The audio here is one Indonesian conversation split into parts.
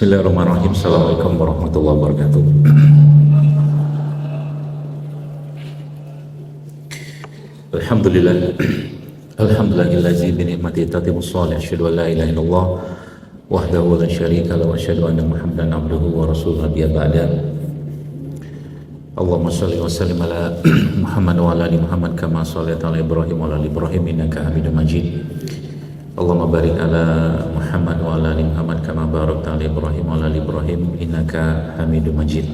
Bismillahirrahmanirrahim. Assalamualaikum warahmatullahi wabarakatuh. Alhamdulillah. Alhamdulillahi bi ni'matihi tatimmu shalih. Asyhadu an la ilaha illallah wahdahu la syarika lahu wa asyhadu anna Muhammadan abduhu wa rasuluhu nabiyya ba'da. Allahumma shalli wa sallim ala Muhammad wa ala ali Muhammad kama shallaita ala Ibrahim wa ala ali Ibrahim innaka Hamidum Majid. Allahumma barik ala Muhammad wa ala ali Muhammad kama barakta ala Ibrahim wa ala ali Ibrahim innaka Hamidum Majid.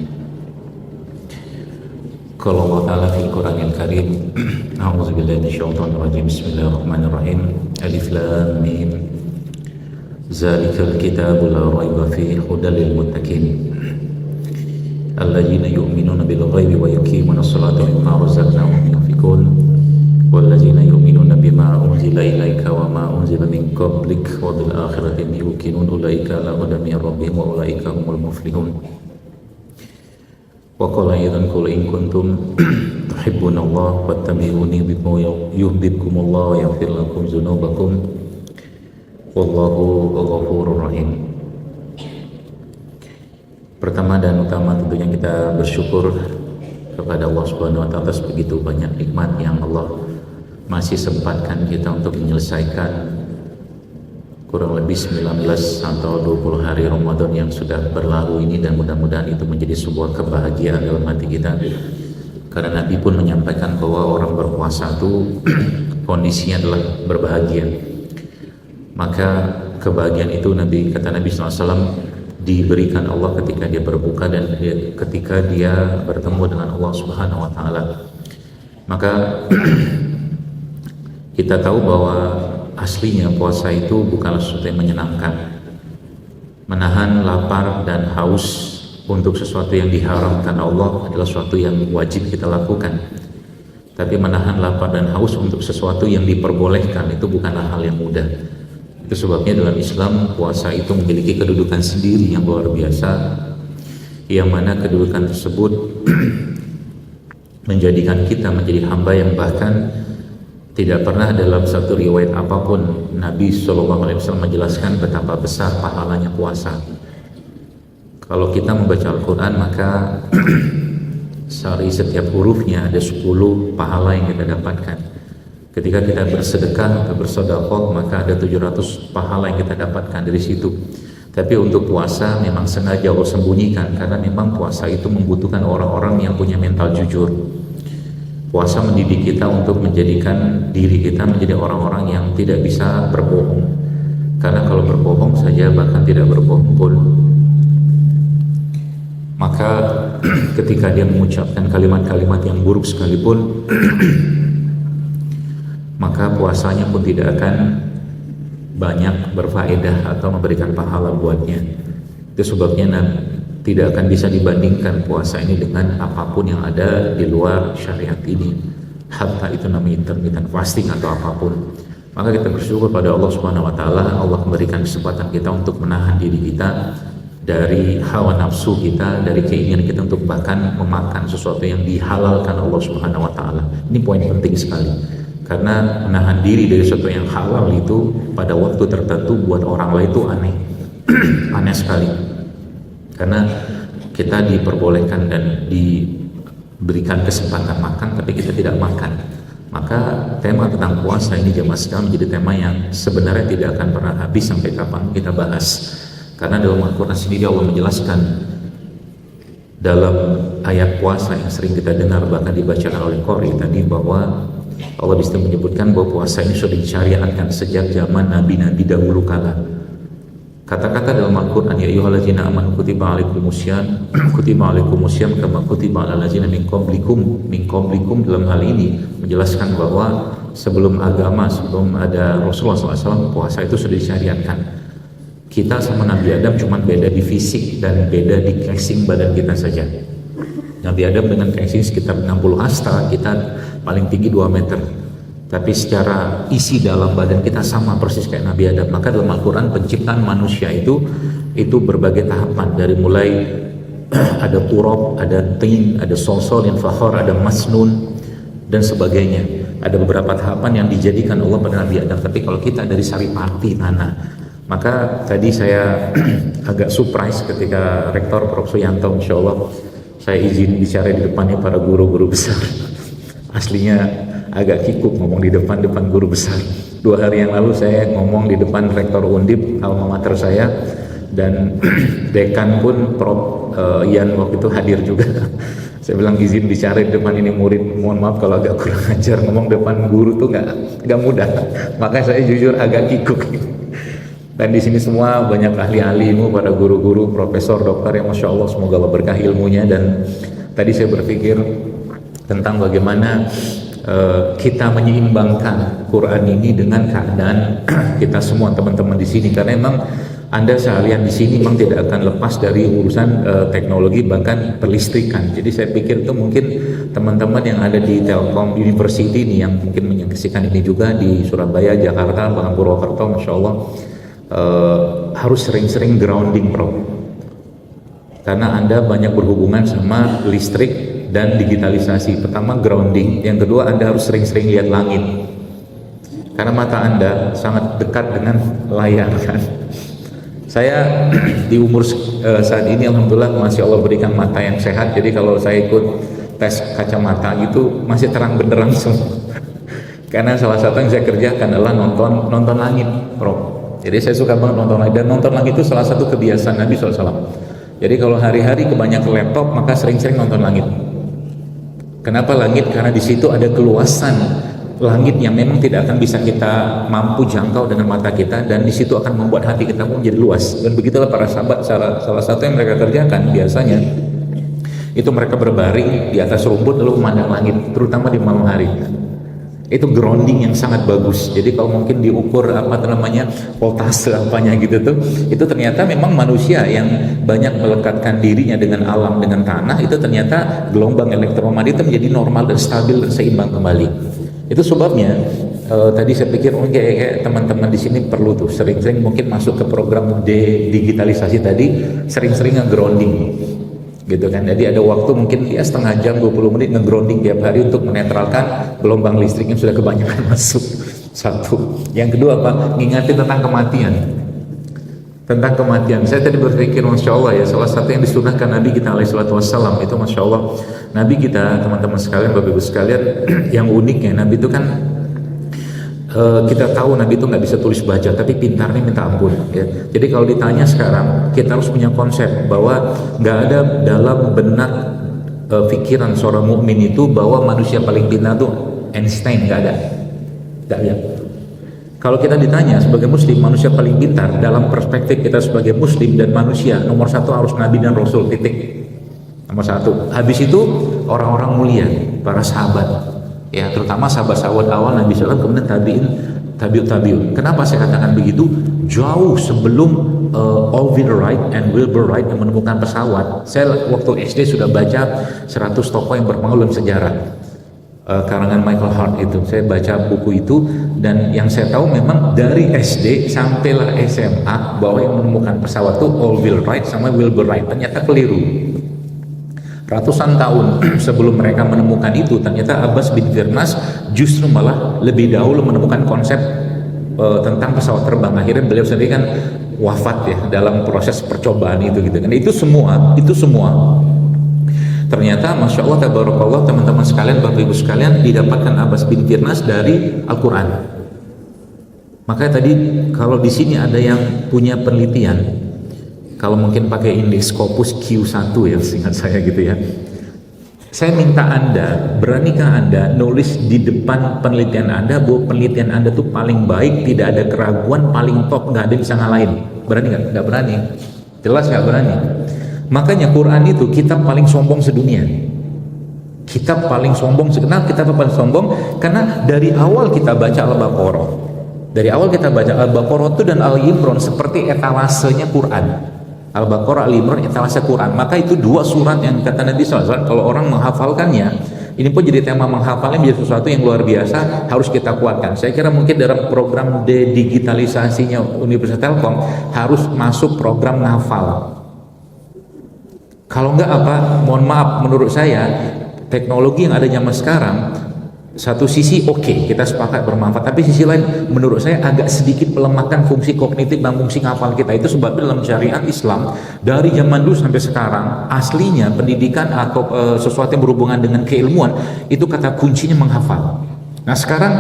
Qala Allah Ta'ala fil Qur'anil Karim, a'udzu billahi minasyaitonir rajim. Bismillahirrahmanirrahim. Alif Lam Mim. Zalikal kitabu la raiba fihi hudal lil muttaqin. Alladzina yu'minuna bil ghaibi wa yuqimuna sholata wa mimma razaqnahum yunfiqun. Walladzina yu'minuna bima unzila ilaika wa ma unzila min qablik wa bil akhirati hum yuqinun ulaika ala hudan min rabbihim wa ulaika humul muflihun. Wa qala aidan qul in kuntum tuhibbunallaha fattabi'uni yuhibbukumullah wa yaghfir lakum dzunubakum wallahu ghafurur rahim. Pertama dan utama tentunya kita bersyukur kepada Allah Subhanahu wa Ta'ala atas begitu banyak nikmat yang Allah masih sempatkan kita untuk menyelesaikan kurang lebih 19 atau 20 hari Ramadan yang sudah berlalu ini, dan mudah-mudahan itu menjadi sebuah kebahagiaan dalam hati kita, karena Nabi pun menyampaikan bahwa orang berpuasa itu kondisinya adalah berbahagia. Maka kebahagiaan itu kata Nabi SAW diberikan Allah ketika dia berbuka dan ketika dia bertemu dengan Allah Subhanahu wa Ta'ala. Maka kita tahu bahwa aslinya puasa itu bukanlah sesuatu yang menyenangkan. Menahan lapar dan haus untuk sesuatu yang diharamkan Allah adalah sesuatu yang wajib kita lakukan. Tapi menahan lapar dan haus untuk sesuatu yang diperbolehkan itu bukanlah hal yang mudah. Itu sebabnya dalam Islam puasa itu memiliki kedudukan sendiri yang luar biasa, yang mana kedudukan tersebut menjadikan kita menjadi hamba yang bahkan tidak pernah dalam satu riwayat apapun Nabi SAW menjelaskan betapa besar pahalanya puasa. Kalau kita membaca Al-Quran maka dari setiap hurufnya ada 10 pahala yang kita dapatkan. Ketika kita bersedekah atau bersedekah maka ada 700 pahala yang kita dapatkan dari situ. Tapi untuk puasa memang sengaja Allah sembunyikan, karena memang puasa itu membutuhkan orang-orang yang punya mental jujur. Puasa mendidik kita untuk menjadikan diri kita menjadi orang-orang yang tidak bisa berbohong. Karena kalau berbohong saja, bahkan tidak berbohong pun, maka ketika dia mengucapkan kalimat-kalimat yang buruk sekalipun maka puasanya pun tidak akan banyak berfaedah atau memberikan pahala buatnya. Itu sebabnya tidak akan bisa dibandingkan puasa ini dengan apapun yang ada di luar syariat ini, hatta itu namanya intermittent fasting atau apapun. Maka kita bersyukur pada Allah Subhanahu wa Ta'ala, Allah memberikan kesempatan kita untuk menahan diri kita dari hawa nafsu kita, dari keinginan kita untuk bahkan memakan sesuatu yang dihalalkan Allah Subhanahu wa Ta'ala. Ini poin penting sekali. Karena menahan diri dari sesuatu yang halal itu pada waktu tertentu buat orang lain itu aneh. Aneh sekali. Karena kita diperbolehkan dan diberikan kesempatan makan, tapi kita tidak makan. Maka tema tentang puasa ini jemaah sekalian menjadi tema yang sebenarnya tidak akan pernah habis sampai kapan kita bahas. Karena dalam Al-Quran sendiri Allah menjelaskan dalam ayat puasa yang sering kita dengar bahkan dibacakan oleh Qori tadi, bahwa Allah bisa menyebutkan bahwa puasa ini sudah disyariatkan sejak zaman nabi-nabi dahulu kala. Kata-kata dalam Al-Quran, ya ayyuhallazina amanu kutiba alaikumusiyam kama kutiba alal ladzina min qablikum dalam hal ini menjelaskan bahwa sebelum ada Rasulullah SAW, puasa itu sudah disyariatkan. Kita sama Nabi Adam cuma beda di fisik dan beda di casing badan kita saja. Nabi Adam dengan casing sekitar 60 hasta, kita paling tinggi 2 meter. Tapi secara isi dalam badan kita sama persis kayak Nabi Adam. Maka dalam Al-Quran penciptaan manusia itu berbagai tahapan, dari mulai ada turab, ada tin, ada solsol, fakhar, ada masnun dan sebagainya. Ada beberapa tahapan yang dijadikan Allah pada Nabi Adam. Tapi kalau kita dari saripati tanah, Maka tadi saya agak surprise ketika Rektor Prof. Suyanto, Insya Allah saya izin bicara di depannya para guru-guru besar. Aslinya agak kikuk ngomong di depan guru besar. 2 hari yang lalu saya ngomong di depan Rektor Undip, alma mater saya, dan dekan pun Prof. Ian waktu itu hadir juga. Saya bilang izin bicara di depan ini murid, mohon maaf kalau agak kurang ajar, ngomong depan guru tuh nggak mudah. Makanya saya jujur agak kikuk. Dan di sini semua banyak ahli-ahli ilmu, pada guru-guru, profesor, dokter yang masya Allah semoga Allah berkah ilmunya. Dan tadi saya berpikir tentang bagaimana kita menyeimbangkan Quran ini dengan keadaan kita semua teman-teman di sini, karena memang Anda seharian di sini memang tidak akan lepas dari urusan teknologi bahkan perlistrikan. Jadi saya pikir itu mungkin teman-teman yang ada di Telkom University ini yang mungkin menyaksikan ini juga di Surabaya, Jakarta, bahkan Purwokerto, masya Allah harus sering-sering grounding, bro. Karena Anda banyak berhubungan sama listrik dan digitalisasi. Pertama grounding, yang kedua Anda harus sering-sering lihat langit. Karena mata Anda sangat dekat dengan layar kan. Saya di umur saat ini alhamdulillah masih Allah berikan mata yang sehat. Jadi kalau saya ikut tes kacamata gitu masih terang benderang semua. Karena salah satu yang saya kerjakan adalah nonton langit, bro. Jadi saya suka banget nonton langit, dan nonton langit itu salah satu kebiasaan Nabi SAW. Jadi kalau hari-hari kebanyakan laptop, maka sering-sering nonton langit. Kenapa langit? Karena di situ ada keluasan langit yang memang tidak akan bisa kita mampu jangkau dengan mata kita, dan di situ akan membuat hati kita pun menjadi luas. Dan begitulah para sahabat, salah satu yang mereka kerjakan biasanya itu mereka berbaring di atas rumput lalu memandang langit, terutama di malam hari. Itu grounding yang sangat bagus. Jadi kalau mungkin diukur voltase apanya gitu tuh, itu ternyata memang manusia yang banyak melekatkan dirinya dengan alam, dengan tanah, itu ternyata gelombang elektromagnetik itu menjadi normal dan stabil dan seimbang kembali. Itu sebabnya tadi saya pikir kayak teman-teman di sini perlu tuh sering-sering mungkin masuk ke program digitalisasi tadi, sering-sering nge-grounding gitu kan. Jadi ada waktu mungkin ya setengah jam 20 menit nge-grounding tiap hari untuk menetralkan gelombang listrik yang sudah kebanyakan masuk. Satu. Yang kedua apa? Ngingatin tentang kematian. Tentang kematian. Saya tadi berpikir masya Allah ya, salah satu yang disunahkan Nabi kita alaihi salatu wassalam itu masya Allah, Nabi kita teman-teman sekalian, bapak ibu sekalian, yang uniknya Nabi itu kan kita tahu Nabi itu nggak bisa tulis baca, tapi pintarnya minta ampun ya. Jadi kalau ditanya sekarang, kita harus punya konsep bahwa nggak ada dalam benak pikiran seorang mukmin itu bahwa manusia paling pintar itu Einstein, nggak ada. Kalau kita ditanya sebagai muslim manusia paling pintar, dalam perspektif kita sebagai muslim dan manusia, nomor satu harus Nabi dan Rasul, titik. Nomor satu. Habis itu orang-orang mulia, para sahabat. Ya, terutama sahabat-sahabat awal Nabi SAW, kemudian tabi'ut. Kenapa saya katakan begitu? Jauh sebelum Orville Wright and Wilbur Wright yang menemukan pesawat, saya waktu SD sudah baca 100 tokoh yang berpengaruh dalam sejarah, karangan Michael Hart itu. Saya baca buku itu, dan yang saya tahu memang dari SD sampailah SMA bahwa yang menemukan pesawat itu Orville Wright sama Wilbur Wright. Ternyata keliru. Ratusan tahun sebelum mereka menemukan itu, ternyata Abbas bin Firnas justru malah lebih dahulu menemukan konsep tentang pesawat terbang. Akhirnya beliau sendiri kan wafat ya dalam proses percobaan itu gitu kan. Itu semua ternyata masya Allah tabarakallah teman-teman sekalian, bapak ibu sekalian, didapatkan Abbas bin Firnas dari Al-Quran. Makanya tadi kalau di sini ada yang punya penelitian, kalau mungkin pakai indeks Scopus Q1 ya seingat saya gitu ya, saya minta Anda, beranikah Anda nulis di depan penelitian Anda bahwa penelitian Anda tuh paling baik, tidak ada keraguan, paling top, nggak ada yang bisa ngalahin. Berani nggak? Nggak berani. Jelas nggak berani. Makanya Quran itu kitab paling sombong sedunia. Kitab paling sombong. Kenapa kitab paling sombong? Karena dari awal kita baca Al-Baqarah. Dari awal kita baca Al-Baqarah itu dan Al-Imran seperti etalasenya Quran. Al-Baqarah, Al-Imran, etalase Quran. Maka itu dua surat yang kata Nabi SAW, kalau orang menghafalkannya, ini pun jadi tema menghafalnya menjadi sesuatu yang luar biasa, harus kita kuatkan. Saya kira mungkin dalam program digitalisasinya Universitas Telkom harus masuk program menghafal. Kalau enggak apa, mohon maaf, menurut saya teknologi yang ada zaman sekarang Satu sisi oke, kita sepakat bermanfaat, tapi sisi lain menurut saya agak sedikit melemahkan fungsi kognitif dan fungsi ngapal kita. Itu sebabnya dalam syariat Islam dari zaman dulu sampai sekarang aslinya pendidikan atau sesuatu yang berhubungan dengan keilmuan itu kata kuncinya menghafal. Nah sekarang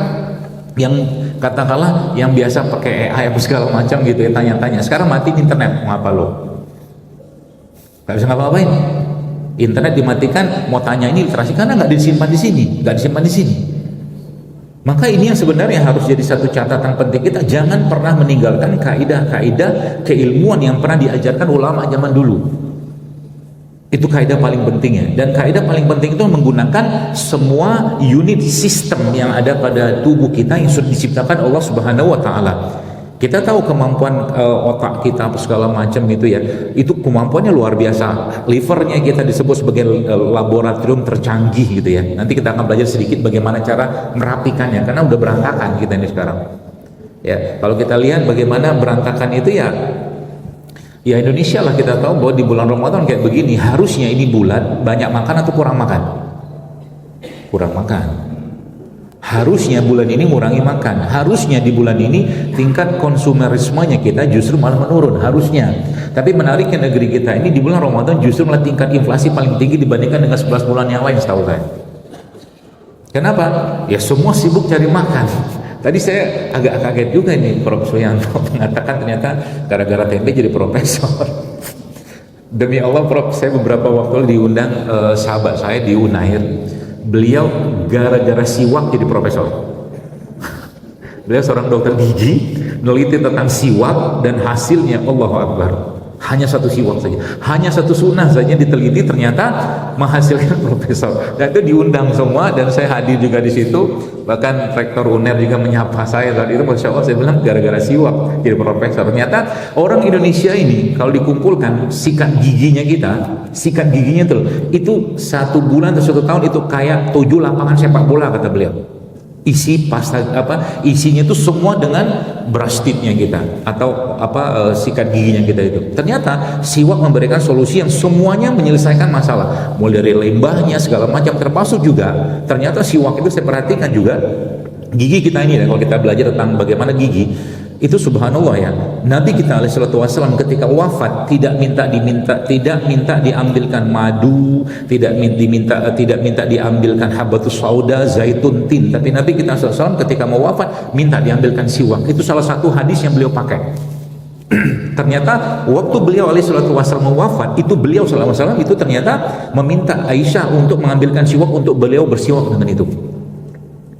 yang katakanlah yang biasa pakai AI apa segala macam gitu ya, tanya-tanya, sekarang mati internet mau apa lo? Gak bisa ngapa-ngapain. Internet dimatikan, mau tanya ini literasi karena nggak disimpan di sini, nggak disimpan di sini. Maka ini yang sebenarnya harus jadi satu catatan penting kita, jangan pernah meninggalkan kaidah-kaidah keilmuan yang pernah diajarkan ulama zaman dulu. Itu kaidah paling pentingnya, dan kaidah paling penting itu menggunakan semua unit sistem yang ada pada tubuh kita yang sudah diciptakan Allah Subhanahu wa taala. Kita tahu kemampuan otak kita segala macam itu ya, itu kemampuannya luar biasa. Livernya kita disebut sebagai laboratorium tercanggih gitu ya. Nanti kita akan belajar sedikit bagaimana cara merapikannya, karena udah berantakan kita ini sekarang. Ya, kalau kita lihat bagaimana berantakan itu ya Indonesia lah, kita tahu bahwa di bulan Ramadan kayak begini, harusnya ini bulan banyak makan atau kurang makan? Kurang makan. Harusnya bulan ini ngurangi makan, harusnya di bulan ini tingkat konsumerismenya kita justru malah menurun, harusnya. Tapi menariknya negeri kita ini di bulan Ramadan justru malah tingkat inflasi paling tinggi dibandingkan dengan 11 bulan yang lain setahu saya. Kenapa? Ya semua sibuk cari makan. Tadi saya agak kaget juga ini Prof. Suyanto mengatakan ternyata gara-gara tempe jadi profesor. Demi Allah Prof, saya beberapa waktu diundang sahabat saya di Unair. Beliau gara-gara siwak jadi profesor. Beliau seorang dokter gigi, meneliti tentang siwak dan hasilnya Allahu Akbar. Hanya satu siwak saja, hanya satu sunnah saja diteliti ternyata menghasilkan profesor. Dan itu diundang semua dan saya hadir juga di situ. Bahkan rektor UNER juga menyapa saya saat itu. Masya Allah, saya bilang gara-gara siwak jadi profesor. Ternyata orang Indonesia ini kalau dikumpulkan sikat giginya kita, sikat giginya itu 1 bulan atau 1 tahun itu kayak 7 lapangan sepak bola kata beliau. Isi pasta isinya itu semua dengan brush teeth-nya kita atau sikat giginya kita itu. Ternyata siwak memberikan solusi yang semuanya menyelesaikan masalah, mulai dari limbahnya segala macam, termasuk juga ternyata siwak itu saya perhatikan juga gigi kita ini. Kalau kita belajar tentang bagaimana gigi itu, subhanallah ya, Nabi kita alaihissalam ketika wafat tidak minta diambilkan madu, tidak minta diambilkan habatus sauda, zaitun, tin, tapi Nabi kita alaihissalam ketika mau wafat minta diambilkan siwak. Itu salah satu hadis yang beliau pakai. Ternyata waktu beliau alaihissalam wafat itu, beliau alaihissalam itu ternyata meminta Aisyah untuk mengambilkan siwak untuk beliau bersiwak dengan itu.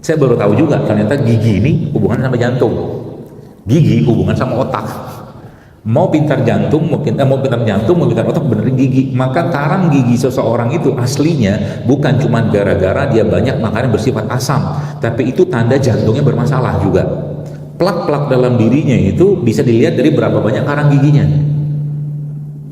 Saya baru tahu juga ternyata gigi ini hubungannya sama jantung. Gigi hubungan sama otak. Mau pintar jantung, mau pintar otak, benerin gigi. Maka karang gigi seseorang itu aslinya bukan cuma gara-gara dia banyak makanan bersifat asam, tapi itu tanda jantungnya bermasalah juga. Plak-plak dalam dirinya itu bisa dilihat dari berapa banyak karang giginya.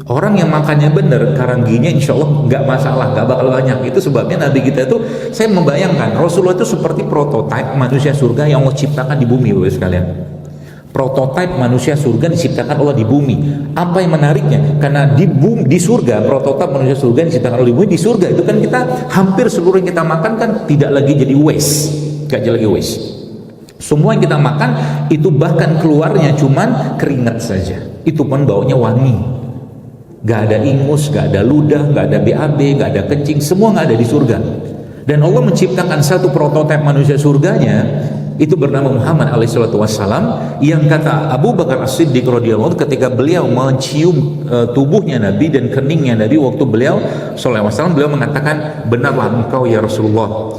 Orang yang makannya bener, karang giginya insya Allah nggak masalah, nggak bakal banyak. Itu sebabnya Nabi kita itu, saya membayangkan Rasulullah itu seperti prototipe manusia surga yang Allah ciptakan di bumi, Bapak sekalian. Prototipe manusia surga diciptakan Allah di bumi. Apa yang menariknya? Karena di surga, prototipe manusia surga diciptakan Allah di bumi. Di surga itu kan kita hampir seluruh yang kita makan kan tidak lagi jadi waste, gak jadi lagi waste. Semua yang kita makan itu bahkan keluarnya cuman keringat saja. Itu pun baunya wangi. Gak ada ingus, gak ada ludah, gak ada BAB, gak ada kencing, semua gak ada di surga. Dan Allah menciptakan satu prototipe manusia surganya, itu bernama Muhammad alaihissalam, yang kata Abu Bakar As-Siddiq radhiyallahu anhu ketika beliau mencium tubuhnya Nabi dan keningnya Nabi waktu beliau sallallahu alaihi wasallam, beliau mengatakan, benarlah engkau ya Rasulullah,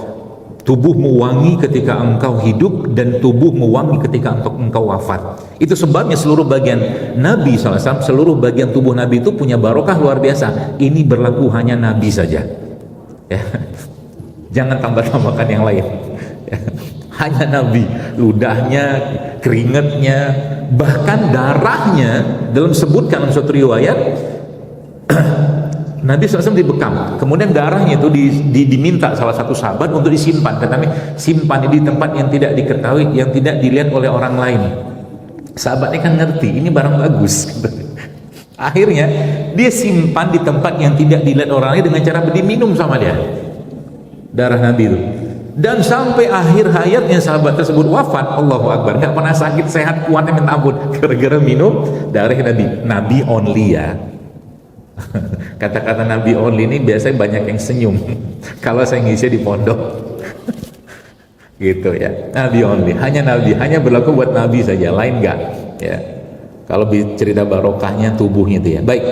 tubuhmu wangi ketika engkau hidup dan tubuhmu wangi ketika engkau wafat. Itu sebabnya seluruh bagian Nabi SAW, seluruh bagian tubuh Nabi itu punya barokah luar biasa. Ini berlaku hanya Nabi saja ya. Jangan tambah-tambahkan yang lain ya. Hanya Nabi, ludahnya, keringatnya, bahkan darahnya. Dalam sebutkan dalam suatu riwayat Nabi SAW dibekam, kemudian darahnya itu diminta salah satu sahabat untuk disimpan. Kata Nabi, simpan di tempat yang tidak diketahui, yang tidak dilihat oleh orang lain. Sahabatnya kan ngerti, ini barang bagus. Akhirnya dia simpan di tempat yang tidak dilihat orang lain dengan cara diminum sama dia darah Nabi itu. Dan sampai akhir hayatnya sahabat tersebut wafat, Allahu Akbar, nggak pernah sakit, sehat, kuatnya minta ampun, gara-gara minum darah Nabi. Nabi only ya. Kata-kata Nabi only ini biasanya banyak yang senyum kalau saya ngisi di pondok. Gitu ya, Nabi only, hanya berlaku buat Nabi saja, lain enggak ya. Kalau cerita barokahnya tubuhnya itu ya. Baik,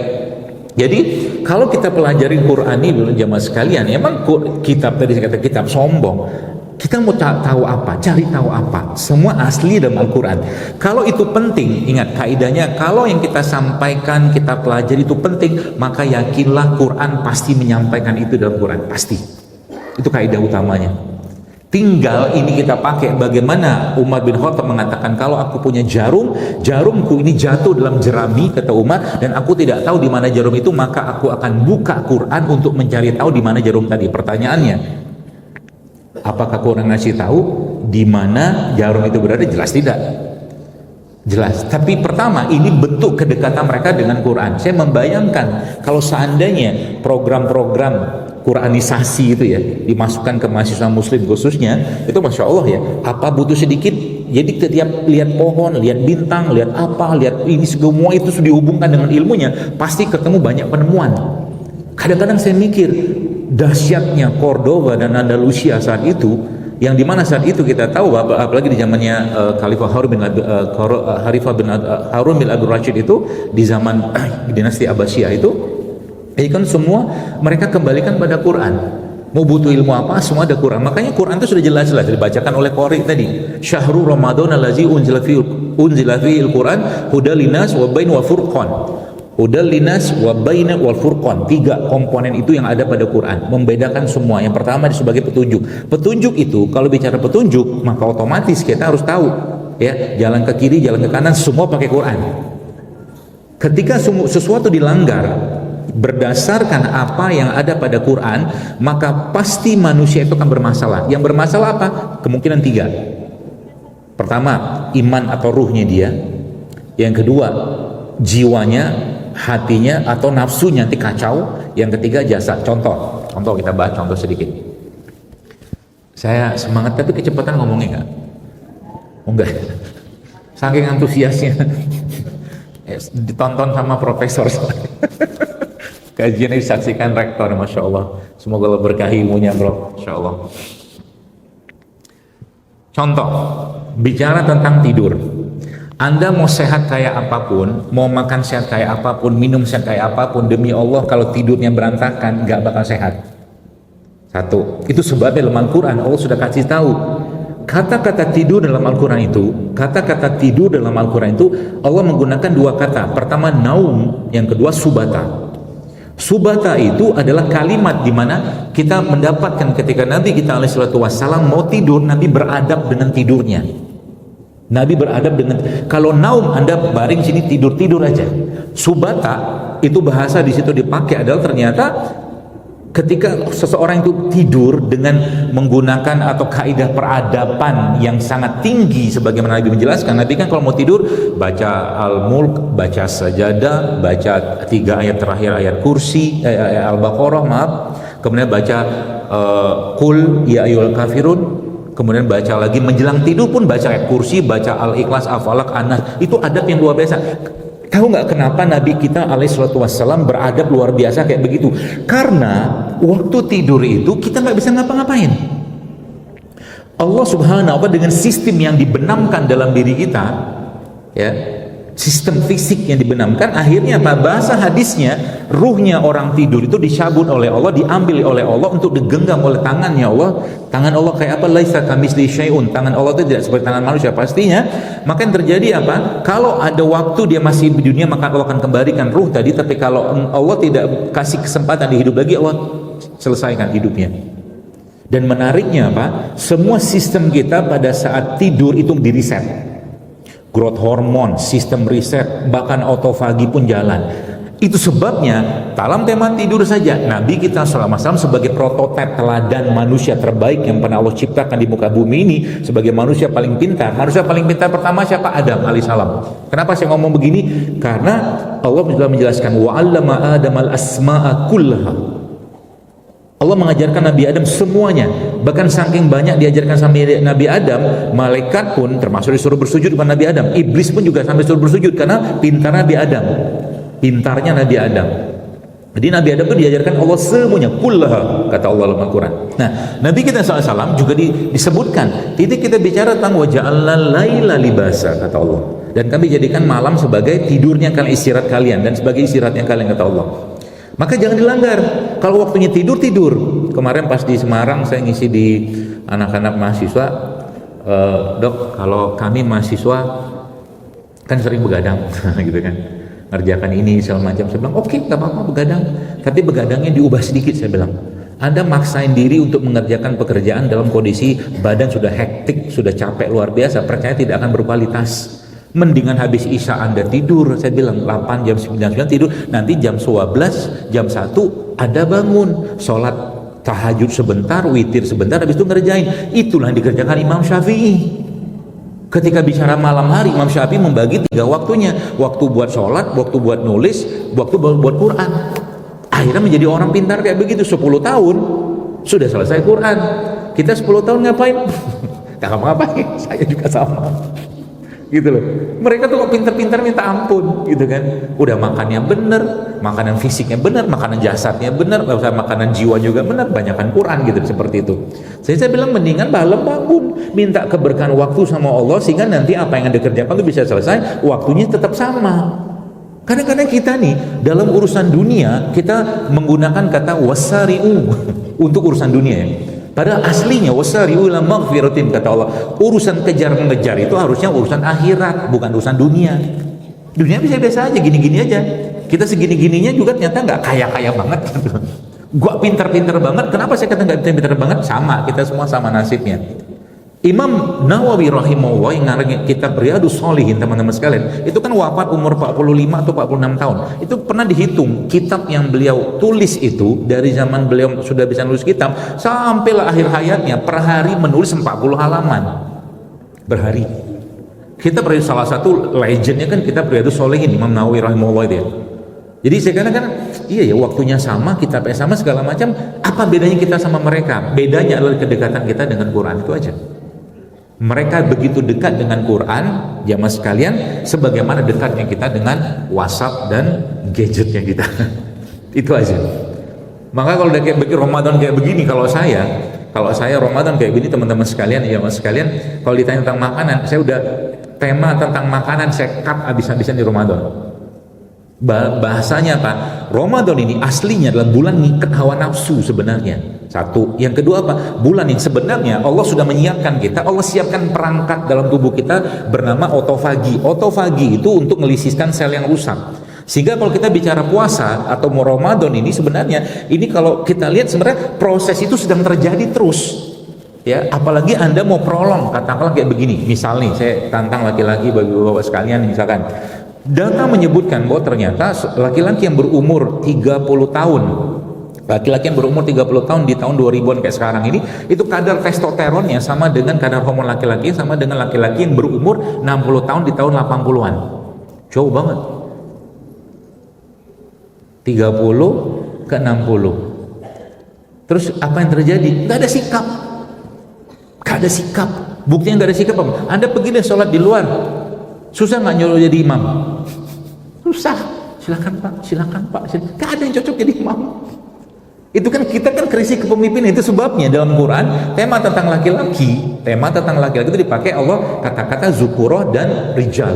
jadi kalau kita pelajari Quran ini dulu jamaah sekalian, emang kitab tadi saya kata kitab sombong. Kita mau tahu apa, cari tahu apa, semua asli dalam Al-Quran. Kalau itu penting, ingat kaidahnya, kalau yang kita sampaikan, kita pelajari itu penting, maka yakinlah Quran pasti menyampaikan itu dalam Quran, pasti. Itu kaidah utamanya. Tinggal ini kita pakai bagaimana Umar bin Khattab mengatakan, kalau aku punya jarumku ini jatuh dalam jerami, kata Umar, dan aku tidak tahu di mana jarum itu, maka aku akan buka Quran untuk mencari tahu di mana jarum tadi. Pertanyaannya, apakah Quran ngasih tahu di mana jarum itu berada? Jelas tidak. Jelas. Tapi pertama, ini bentuk kedekatan mereka dengan Quran. Saya membayangkan kalau seandainya program-program Quranisasi itu ya dimasukkan ke mahasiswa muslim khususnya, itu Masya Allah ya, apa butuh sedikit, jadi setiap lihat pohon, lihat bintang, lihat apa, lihat ini, semua itu sudah dihubungkan dengan ilmunya, pasti ketemu banyak penemuan. Kadang-kadang saya mikir dahsyatnya Cordoba dan Andalusia saat itu, yang dimana saat itu kita tahu, apalagi di zamannya Khalifah Harun bin Abdul Rashid itu, di zaman dinasti Abbasiyah itu, ini kan semua mereka kembalikan pada Quran. Mau butuh ilmu apa, semua ada Quran. Makanya Quran itu sudah jelas-jelas dibacakan oleh Qori tadi. Syahrul Ramadan allazi unzila fihi al-Quran hudal linas wa bain wa furqan. Hudal linas wa bain wal furqan. 3 komponen itu yang ada pada Quran, membedakan semua. Yang pertama sebagai petunjuk. Petunjuk itu, kalau bicara petunjuk, maka otomatis kita harus tahu ya, jalan ke kiri, jalan ke kanan, semua pakai Quran. Ketika sesuatu dilanggar berdasarkan apa yang ada pada Quran, maka pasti manusia itu akan bermasalah. Yang bermasalah apa? Kemungkinan 3. Pertama, iman atau ruhnya dia. Yang kedua, jiwanya, hatinya atau nafsunya nanti kacau. Yang ketiga, jasad. Contoh kita bahas contoh sedikit. Saya semangat tapi kecepatan ngomongnya enggak? Oh enggak. Saking antusiasnya. Ditonton sama profesor. Kajian disaksikan rektor, Masya Allah. Semoga Allah berkahi ilmunya, bro. Masya Allah. Contoh, bicara tentang tidur. Anda mau sehat kayak apapun, mau makan sehat kayak apapun, minum sehat kayak apapun, demi Allah kalau tidurnya berantakan, gak bakal sehat. 1. Itu sebabnya dalam Al-Quran Allah sudah kasih tahu. Kata-kata tidur dalam Al-Quran itu, Allah menggunakan 2 kata. Pertama naum, yang kedua subata. Subata itu adalah kalimat di mana kita mendapatkan ketika Nabi kita alaihi salatu wassalam mau tidur, Nabi beradab dengan tidurnya. Nabi beradab dengan, kalau naum Anda baring sini tidur aja. Subata itu bahasa di situ dipakai adalah ternyata ketika seseorang itu tidur dengan menggunakan atau kaidah peradaban yang sangat tinggi, sebagaimana Nabi menjelaskan. Nabi kan kalau mau tidur baca Al-Mulk, baca Sajadah, baca 3 ayat terakhir ayat kursi, Al-Baqarah, maaf, kemudian baca Qul ya ayyuhal kafirun, kemudian baca lagi menjelang tidur pun baca ayat kursi, baca Al-Ikhlas, Al-Falaq, An-Nas. Itu adab yang luar biasa. Tahu nggak kenapa Nabi kita alaihissalatu wassalam beradab luar biasa kayak begitu? Karena waktu tidur itu kita nggak bisa ngapa-ngapain. Allah subhanahu wa ta'ala dengan sistem yang dibenamkan dalam diri kita, ya, sistem fisik yang dibenamkan, akhirnya apa? Bahasa hadisnya, ruhnya orang tidur itu dicabut oleh Allah, diambil oleh Allah untuk digenggam oleh tangannya Allah. Tangan Allah kayak apa? Laisa kamitslihi syai'un. Tangan Allah itu tidak seperti tangan manusia pastinya. Maka yang terjadi apa? Kalau ada waktu dia masih di dunia, maka Allah akan kembalikan ruh tadi. Tapi kalau Allah tidak kasih kesempatan di hidup lagi, Allah selesaikan hidupnya. Dan menariknya apa? Semua sistem kita pada saat tidur itu diriset. Growth hormon, sistem riset, bahkan autofagi pun jalan. Itu sebabnya dalam tema tidur saja Nabi kita SAW sebagai prototipe teladan manusia terbaik yang pernah Allah ciptakan di muka bumi ini, sebagai manusia paling pintar. Manusia paling pintar pertama siapa? Adam alaihissalam. Kenapa saya ngomong begini? Karena Allah sudah menjelaskan wa 'allama Adam al-asma'a kullaha. Allah mengajarkan Nabi Adam semuanya, bahkan saking banyak diajarkan sama Nabi Adam, malaikat pun termasuk disuruh bersujud kepada Nabi Adam, iblis pun juga sampai disuruh bersujud karena pintar Nabi Adam, pintarnya Nabi Adam. Jadi Nabi Adam itu diajarkan Allah semuanya, kullaha, kata Allah dalam Al-Quran. Nah, Nabi kita SAW juga disebutkan, titik kita bicara tentang waja'alna laila libasa, kata Allah, dan kami jadikan malam sebagai tidurnya kalian, istirahat kalian, dan sebagai istirahatnya kalian, kata Allah. Maka jangan dilanggar. Kalau waktunya tidur, tidur. Kemarin pas di Semarang saya ngisi di anak-anak mahasiswa, dok, kalau kami mahasiswa kan sering begadang gitu kan, ngerjakan ini segala macam. Saya bilang oke, gak apa-apa begadang, tapi begadangnya diubah sedikit. Saya bilang Anda maksain diri untuk mengerjakan pekerjaan dalam kondisi badan sudah hektik, sudah capek luar biasa, percaya tidak akan berkualitas. Mendingan habis Isya Anda tidur. Saya bilang 8 jam 9 tidur, nanti jam 11 jam 1 Anda bangun, sholat tahajud sebentar, witir sebentar, habis itu ngerjain. Itulah yang dikerjakan Imam Syafi'i. Ketika bicara malam hari, Imam Syafi'i membagi 3 waktunya, waktu buat sholat, waktu buat nulis, waktu buat Quran. Akhirnya menjadi orang pintar kayak begitu. 10 tahun sudah selesai Quran. Kita 10 tahun ngapain? Gak ngapain, saya juga sama gitu loh. Mereka tuh kok pinter-pinter minta ampun gitu kan. Udah makannya bener, makanan fisiknya bener, makanan jasadnya bener, makanan jiwa juga bener, banyakan Quran gitu, seperti itu. Saya bilang mendingan malam bangun, minta keberkahan waktu sama Allah, sehingga nanti apa yang Anda kerjakan itu bisa selesai, waktunya tetap sama. Kadang-kadang kita nih dalam urusan dunia kita menggunakan kata wasari'u untuk urusan dunia ya. Padahal aslinya wasari'u ila maghfiratin, kata Allah. Urusan kejar-mengejar itu harusnya urusan akhirat, bukan urusan dunia. Dunia bisa-biasa aja, gini-gini aja. Kita segini-gininya juga ternyata nggak kaya-kaya banget. Gua pinter-pinter banget. Kenapa saya kata nggak pinter-pinter banget? Sama, kita semua sama nasibnya. Imam Nawawi rahimahullah yang ngarang kitab Riyadhus Shalihin, teman-teman sekalian, itu kan wafat umur 45 atau 46 tahun. Itu pernah dihitung kitab yang beliau tulis itu dari zaman beliau sudah bisa nulis kitab sampailah akhir hayatnya, per hari menulis 40 halaman berhari. Kita beri salah satu legendnya kan kitab Riyadhus Shalihin Imam Nawawi rahimahullah itu ya. Jadi saya katakan iya ya, waktunya sama, kitabnya sama, segala macam. Apa bedanya kita sama mereka? Bedanya adalah kedekatan kita dengan Quran, itu aja. Mereka begitu dekat dengan Quran, jamaah sekalian, sebagaimana dekatnya kita dengan WhatsApp dan gadgetnya kita. Itu aja. Maka kalau udah kayak begini, Ramadan kayak begini, kalau saya Ramadan kayak begini, teman-teman sekalian, jamaah sekalian, kalau ditanya tentang makanan, saya udah tema tentang makanan saya cut habis-habisan di Ramadan. Bahasanya apa? Ramadan ini aslinya adalah bulan ngikat hawa nafsu sebenarnya. Satu. Yang kedua apa? Bulan yang sebenarnya Allah sudah menyiapkan kita, Allah siapkan perangkat dalam tubuh kita bernama otofagi. Otofagi itu untuk melisiskan sel yang rusak. Sehingga kalau kita bicara puasa atau mau Ramadan ini sebenarnya, ini kalau kita lihat sebenarnya proses itu sedang terjadi terus. Ya, apalagi Anda mau prolong, katakanlah kayak begini. Misal nih, saya tantang laki-laki bagi bapak sekalian, misalkan data menyebutkan bahwa ternyata laki-laki yang berumur 30 tahun, laki-laki yang berumur 30 tahun di tahun 2000-an kayak sekarang ini, itu kadar testosteronnya sama dengan kadar hormon laki-laki sama dengan laki-laki yang berumur 60 tahun di tahun 80-an. Jauh banget. 30 ke 60. Terus apa yang terjadi? Gak ada sikap. Gak ada sikap. Buktinya gak ada sikap apa? Anda pergi deh sholat di luar. Susah nggak nyuruh jadi imam? Susah. Silakan pak, silakan pak. Gak ada yang cocok jadi imam. Itu kan kita kan krisis kepemimpinan, itu sebabnya dalam Quran tema tentang laki-laki itu dipakai Allah kata-kata zukurah dan rijal.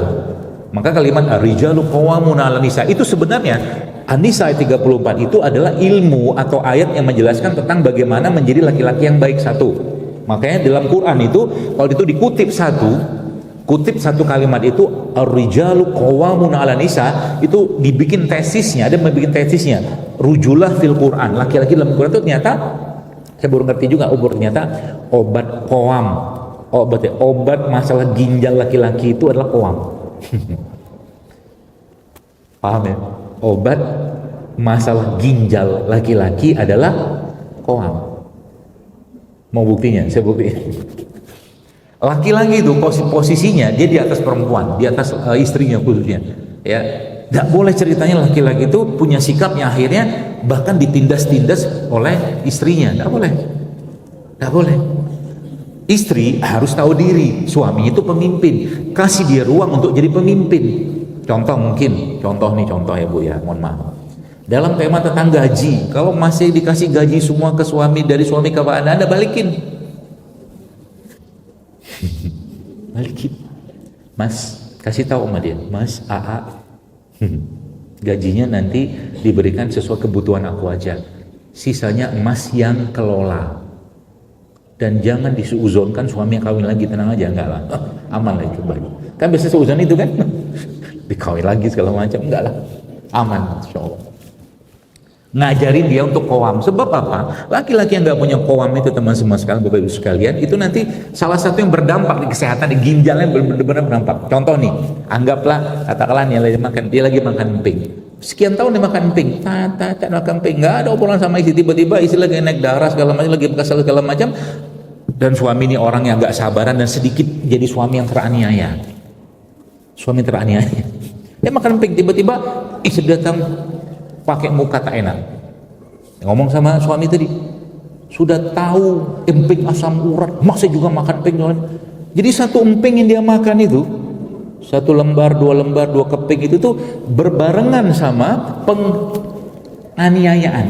Maka kalimat rijalu qawwamuna 'alan nisa itu sebenarnya An-Nisa ayat 34 itu adalah ilmu atau ayat yang menjelaskan tentang bagaimana menjadi laki-laki yang baik. Satu. Makanya dalam Quran itu kalau itu dikutip satu kalimat itu ar-rijalu qawwamuna 'alan nisa, itu dibikin tesisnya, ada yang bikin tesisnya rujulah fil Quran, laki-laki dalam Quran itu ternyata saya baru ngerti juga ternyata obat qawam, obat masalah ginjal laki-laki itu adalah qawam. Paham ya? Obat masalah ginjal laki-laki adalah qawam. Mau buktinya? Saya buktiin. Laki-laki itu posisinya dia di atas perempuan, di atas istrinya khususnya. Ya, Tidak boleh ceritanya laki-laki itu punya sikap yang akhirnya bahkan ditindas-tindas oleh istrinya. Tidak boleh. Tidak boleh. Istri harus tahu diri. Suami itu pemimpin. Kasih dia ruang untuk jadi pemimpin. Contoh ya Bu ya, mohon maaf. Dalam tema tentang gaji, kalau masih dikasih gaji semua ke suami, dari suami ke Anda balikin. Balikin. Mas, kasih tahu sama dia, Mas, AA, gajinya nanti diberikan sesuai kebutuhan aku aja. Sisanya emas yang kelola. Dan jangan disuuzonkan suami yang kawin lagi, tenang aja, enggak lah. Aman lah itu, baik. Kan biasa seuzon itu kan, dikawin lagi segala macam, enggak lah. Aman, insyaallah. Ngajarin dia untuk qawam. Sebab apa? Laki-laki yang nggak punya qawam itu, teman-teman sekalian, Bapak Ibu sekalian, itu nanti salah satu yang berdampak di kesehatan, di ginjalnya benar-benar berdampak. Contoh nih, anggaplah katakanlah dia lagi makan emping. Sekian tahun dia makan emping, tak makan emping, nggak ada obrolan sama istri, tiba-tiba istri lagi naik darah segala macam, lagi kesal segala macam, dan suami ini orang yang nggak sabaran dan sedikit jadi suami yang teraniaya. Suami teraniaya. Dia makan emping, tiba-tiba istri datang pakai muka tak enak, ngomong sama suami tadi, sudah tahu emping asam urat, masih juga makan emping. Jadi satu emping yang dia makan itu, 1 lembar, 2 lembar, 2 keping itu tuh berbarengan sama penganiayaan.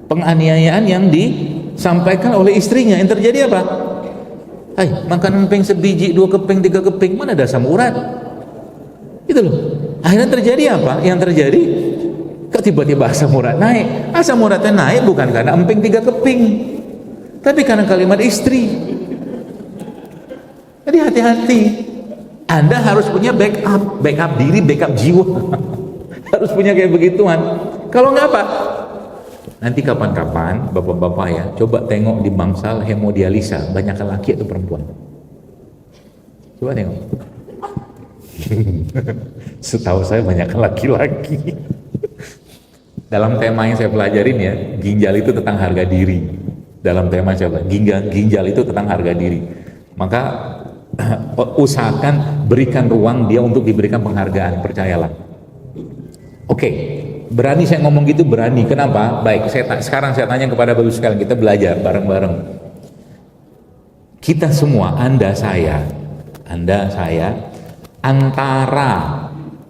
Penganiayaan yang disampaikan oleh istrinya. Yang terjadi apa? Hai, makan emping sebiji, 2 keping, 3 keping, mana ada asam urat? Itu loh. Akhirnya terjadi apa? Yang terjadi, kok tiba-tiba asam urat naik? Asam uratnya naik bukan karena emping 3 keping, tapi karena kalimat istri. Jadi hati-hati. Anda harus punya backup diri, backup jiwa. Harus punya kayak begituan. Kalau nggak apa? Nanti kapan-kapan, bapak-bapak ya, coba tengok di bangsal hemodialisa, banyak laki atau perempuan? Coba tengok. Setahu saya banyak laki-laki. Dalam tema yang saya pelajarin ya, ginjal itu tentang harga diri. Dalam tema saya ginjal itu tentang harga diri. Maka usahakan berikan ruang dia untuk diberikan penghargaan, percayalah. Oke, berani saya ngomong gitu, berani. Kenapa? Baik, sekarang saya tanya kepada Bapak sekalian, kita belajar bareng-bareng. Kita semua, Anda saya, antara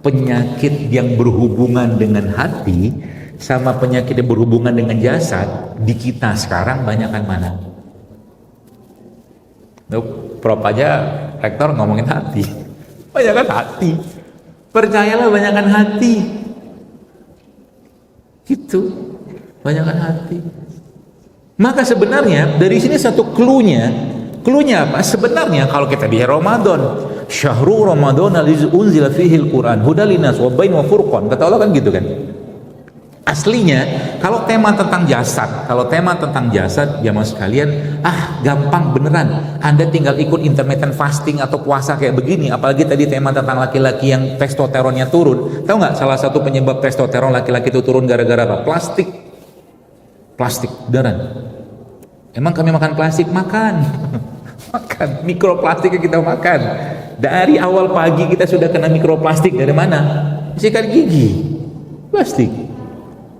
penyakit yang berhubungan dengan hati sama penyakit yang berhubungan dengan jasad, di kita sekarang banyakkan mana? Prof aja, rektor ngomongin hati, banyakkan hati. Percayalah, banyakkan hati. Gitu, banyakkan hati. Maka sebenarnya dari sini satu cluenya apa? Sebenarnya kalau kita di Ramadan, Syahrul Ramadan allazi unzila fihi al-Qur'an hudal linnas wa bainal furqan, kata Allah kan gitu kan. Aslinya kalau tema tentang jasad, jamaah sekalian, gampang beneran. Anda tinggal ikut intermittent fasting atau puasa kayak begini. Apalagi tadi tema tentang laki-laki yang testosteronnya turun. Tahu nggak salah satu penyebab testosteron laki-laki itu turun gara-gara apa? Plastik, beneran. Emang kami makan plastik? Makan. Makan mikroplastik yang kita makan. Dari awal pagi kita sudah kena mikroplastik. Dari mana? Sikat gigi, plastik.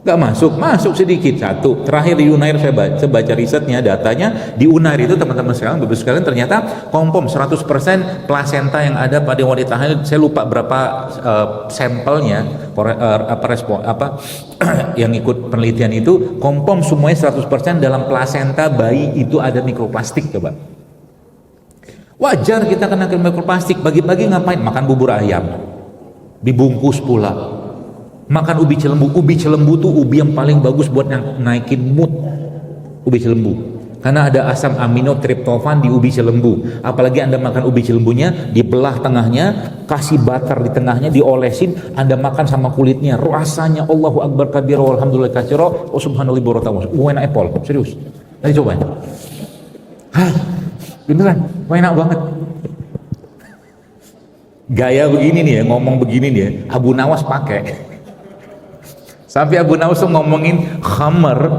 Gak masuk sedikit. Satu, terakhir di Unair saya baca risetnya, datanya di Unair itu teman-teman sekalian, Bapak sekalian, ternyata kompom 100% plasenta yang ada pada wanita hamil, saya lupa berapa sampelnya, yang ikut penelitian itu, kompom semuanya 100% dalam plasenta bayi itu ada mikroplastik. Coba, wajar kita kena mikroplastik. Pagi-pagi ngapain? Makan bubur ayam dibungkus pula. Makan ubi celembu tuh ubi yang paling bagus buat naikin mood. Ubi celembu, karena ada asam amino triptofan di ubi celembu. Apalagi Anda makan ubi celembunya, dibelah tengahnya, kasih butter di tengahnya, diolesin, Anda makan sama kulitnya, rasanya Allahu Akbar kabira walhamdulillah katsira wa subhanallahi wa enak apple. Serius, nanti coba. Beneran, enak banget. Gaya begini nih ya, ngomong begini nih ya, Abu Nawas pakai. Sampai Abu Nawas tuh ngomongin khamar,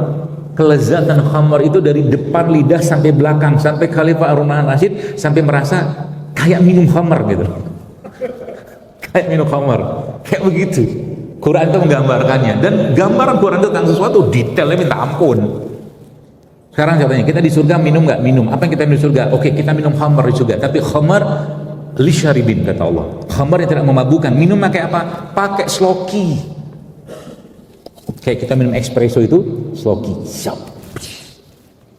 kelezatan khamar itu dari depan lidah sampai belakang, sampai Khalifah Harun al-Rashid sampai merasa kayak minum khamar gitu. kayak minum khamar, kayak begitu. Quran itu menggambarkannya, dan gambaran Quran itu tentang sesuatu detailnya minta ampun. Sekarang contohnya, kita di surga minum nggak? Minum. Apa yang kita minum di surga? Oke, kita minum khamar di surga, tapi khamar li syaribin kata Allah. Khamar yang tidak memabukkan. Minum pakai apa? Pakai sloki. Kayak kita minum espresso itu sloki.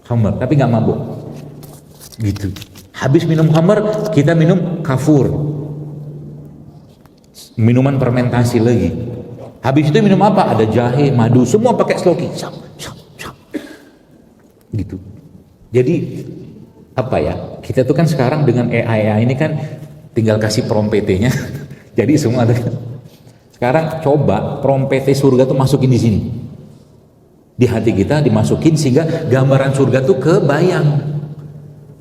Khamar, tapi nggak mabuk. Gitu. Habis minum khamar, kita minum kafur. Minuman fermentasi lagi. Habis itu minum apa? Ada jahe, madu, semua pakai sloki. Gitu. Jadi apa ya? Kita tuh kan sekarang dengan AI ini kan tinggal kasih prompt PT-nya. Jadi semua ada. Sekarang coba prompt PT surga tuh masukin di sini. Di hati kita dimasukin sehingga gambaran surga tuh kebayang.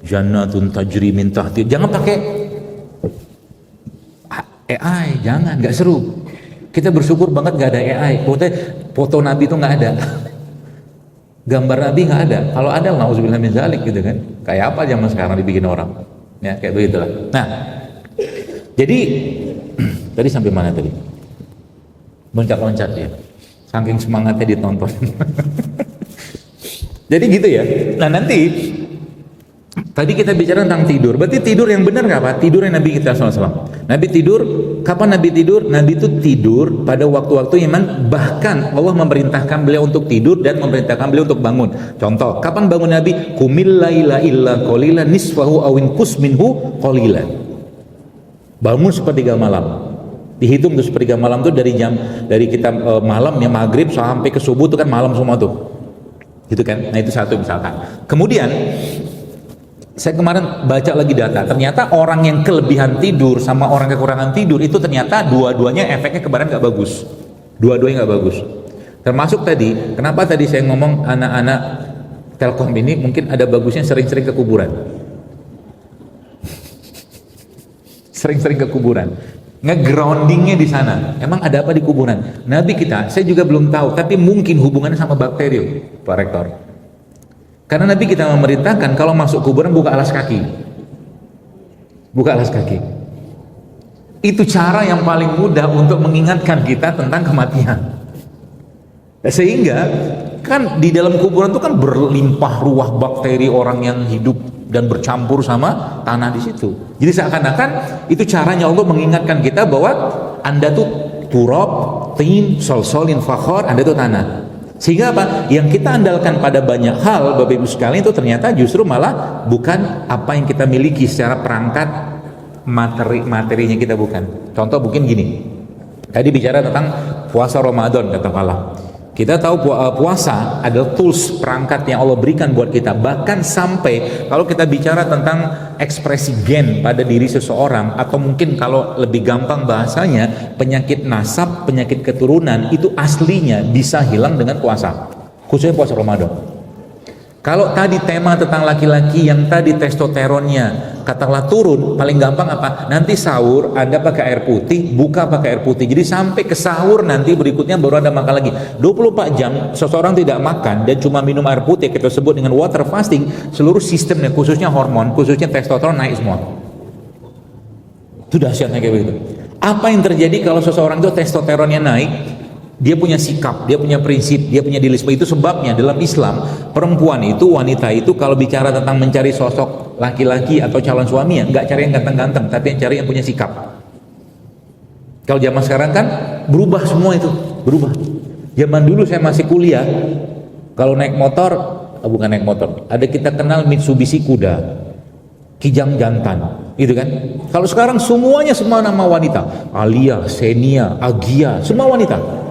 Jannatun tajri min tahti. Jangan pakai AI, jangan, nggak seru. Kita bersyukur banget nggak ada AI. Foto Nabi itu nggak ada, gambar Nabi nggak ada. Kalau ada, nauzubillah min dzalik gitu kan. Kayak apa zaman sekarang dibikin orang? Ya kayak begitulah. Nah, jadi tadi sampai mana tadi? Loncat-loncat ya. Saking semangatnya ditonton. Jadi gitu ya. Nah nanti tadi kita bicara tentang tidur. Berarti tidur yang benar nggak Pak? Tidur yang Nabi kita SAW. Nabi tidur, kapan Nabi tidur? Nabi itu tidur pada waktu-waktu yang bahkan Allah memerintahkan beliau untuk tidur dan memerintahkan beliau untuk bangun. Contoh, kapan bangun Nabi? Qumil laila illa qalilan nisfahu awin kus minhu qalilan. Bangun sepertiga malam. Dihitung tuh sepertiga malam tuh dari kita malam ya maghrib sampai ke subuh tuh kan malam semua tuh. Gitu kan? Nah itu satu misalkan. Kemudian saya kemarin baca lagi data, ternyata orang yang kelebihan tidur sama orang kekurangan tidur itu ternyata dua-duanya efeknya ke badan gak bagus. Dua-duanya gak bagus. Termasuk tadi, kenapa tadi saya ngomong anak-anak Telkom ini mungkin ada bagusnya sering-sering ke kuburan. Sering-sering ke kuburan. Nge-groundingnya di sana. Emang ada apa di kuburan? Nabi kita, saya juga belum tahu, tapi mungkin hubungannya sama bakteri, Pak Rektor. Karena Nabi kita memerintahkan kalau masuk kuburan buka alas kaki. Buka alas kaki. Itu cara yang paling mudah untuk mengingatkan kita tentang kematian. Sehingga kan di dalam kuburan itu kan berlimpah ruah bakteri orang yang hidup dan bercampur sama tanah di situ. Jadi seakan-akan itu caranya Allah mengingatkan kita bahwa Anda tuh turab, tin, sol-solin, fakhor, Anda tuh tanah. Sehingga apa? Yang kita andalkan pada banyak hal Bapak Ibu sekalian itu ternyata justru malah bukan apa yang kita miliki secara perangkat materinya kita bukan. Contoh mungkin gini. Tadi bicara tentang puasa Ramadan kata Allah. Kita tahu puasa adalah tools perangkat yang Allah berikan buat kita. Bahkan sampai kalau kita bicara tentang ekspresi gen pada diri seseorang, atau mungkin kalau lebih gampang bahasanya penyakit nasab, penyakit keturunan itu aslinya bisa hilang dengan puasa, khususnya puasa Ramadan. Kalau tadi tema tentang laki-laki yang tadi testosteronnya katakanlah turun, paling gampang apa? Nanti sahur Anda pakai air putih, buka pakai air putih. Jadi sampai ke sahur nanti berikutnya baru Anda makan lagi. 24 jam seseorang tidak makan dan cuma minum air putih, kita sebut dengan water fasting, seluruh sistemnya khususnya hormon, khususnya testosteron naik semua. Itu dahsyatnya kayak begitu. Apa yang terjadi kalau seseorang itu testosteronnya naik? Dia punya sikap, dia punya prinsip, dia punya idealisme. Itu sebabnya dalam Islam perempuan itu, wanita itu kalau bicara tentang mencari sosok laki-laki atau calon suaminya, nggak cari yang ganteng-ganteng, tapi yang cari yang punya sikap. Kalau zaman sekarang kan berubah semua itu, berubah. Zaman dulu saya masih kuliah, kalau naik motor, bukan naik motor, ada kita kenal Mitsubishi Kuda, Kijang Jantan, gitu kan. Kalau sekarang semuanya semua nama wanita, Alia, Xenia, Agia, semua wanita.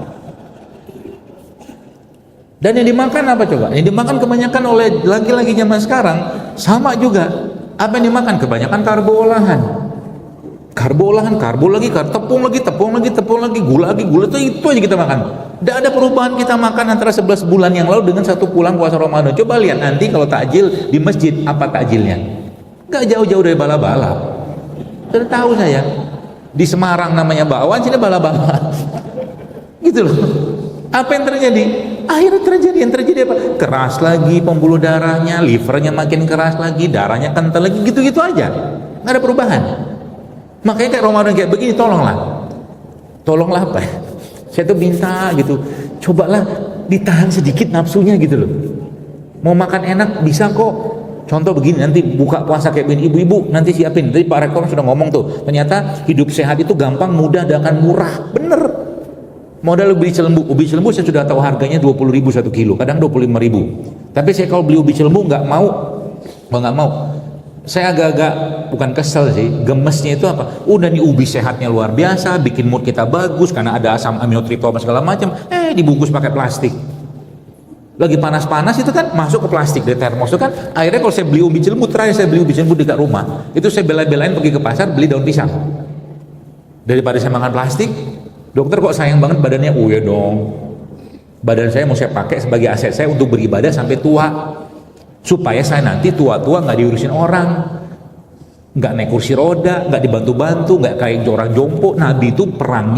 Dan yang dimakan apa coba? Yang dimakan kebanyakan oleh laki-laki zaman sekarang sama juga. Apa yang dimakan? Kebanyakan karbo olahan. Karbo olahan, karbo lagi, tepung lagi, gula itu aja kita makan. Tidak ada perubahan kita makan antara 11 bulan yang lalu dengan satu bulan puasa Ramadan. Coba lihat nanti kalau takjil di masjid, apa takjilnya? Gak jauh-jauh dari bala-bala. Sudah tahu saya. Di Semarang namanya bakwan, sini bala-bala. Gitu loh. Apa yang terjadi? Akhirnya yang terjadi apa? Keras lagi pembuluh darahnya, livernya makin keras lagi, darahnya kental lagi, gitu-gitu aja. Nggak ada perubahan. Makanya kayak Ramadan kayak begini, tolonglah. Tolonglah Pak, saya tuh minta gitu, cobalah ditahan sedikit nafsunya gitu loh. Mau makan enak bisa kok. Contoh begini, nanti buka puasa kayak begini, ibu-ibu nanti siapin. Tadi Pak Rektor sudah ngomong tuh, ternyata hidup sehat itu gampang, mudah, dan akan murah. Bener. Modal beli ubi cilembu saya sudah tahu harganya 20.000 1 kilo, kadang 25.000. Tapi saya kalau beli ubi cilembu nggak mau. Saya agak-agak bukan kesel sih, gemesnya itu apa? Udah nih ubi sehatnya luar biasa, bikin mood kita bagus karena ada asam aminotriptoma segala macam, dibungkus pakai plastik. Lagi panas-panas itu kan masuk ke plastik dari termos itu kan. Akhirnya kalau saya beli ubi cilembu, terakhir saya beli ubi cilembu dekat rumah, itu saya bela-belain pergi ke pasar beli daun pisang. Daripada saya makan plastik, dokter kok sayang banget badannya. Oh ya dong, badan saya mau saya pakai sebagai aset saya untuk beribadah sampai tua, supaya saya nanti tua-tua nggak diurusin orang, nggak naik kursi roda, nggak dibantu-bantu, nggak kayak orang jompo. Nabi itu perang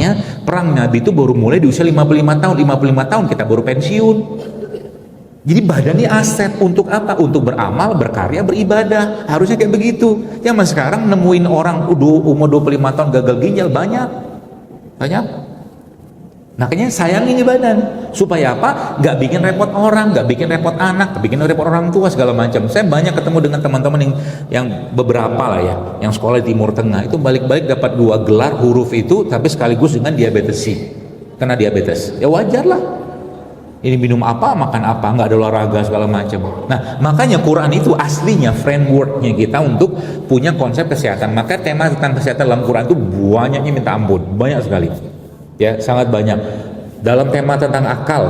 Nabi itu baru mulai di usia 55 tahun. 55 tahun kita baru pensiun. Jadi badannya aset untuk apa? Untuk beramal, berkarya, beribadah. Harusnya kayak begitu. Zaman sekarang nemuin orang umur 25 tahun gagal ginjal banyak. Makanya sayang ini badan. Supaya apa? Gak bikin repot orang, gak bikin repot anak, gak bikin repot orang tua segala macam. Saya banyak ketemu dengan teman-teman yang beberapa lah ya, yang sekolah di Timur Tengah itu balik-balik dapat 2 gelar huruf itu, tapi sekaligus dengan diabetes C, kena diabetes. Ya wajar lah. Ini minum apa, makan apa, nggak ada olahraga segala macam. Nah, makanya Quran itu aslinya frameworknya kita untuk punya konsep kesehatan. Maka tema tentang kesehatan dalam Quran itu banyaknya minta ampun, banyak sekali. Ya, sangat banyak. Dalam tema tentang akal,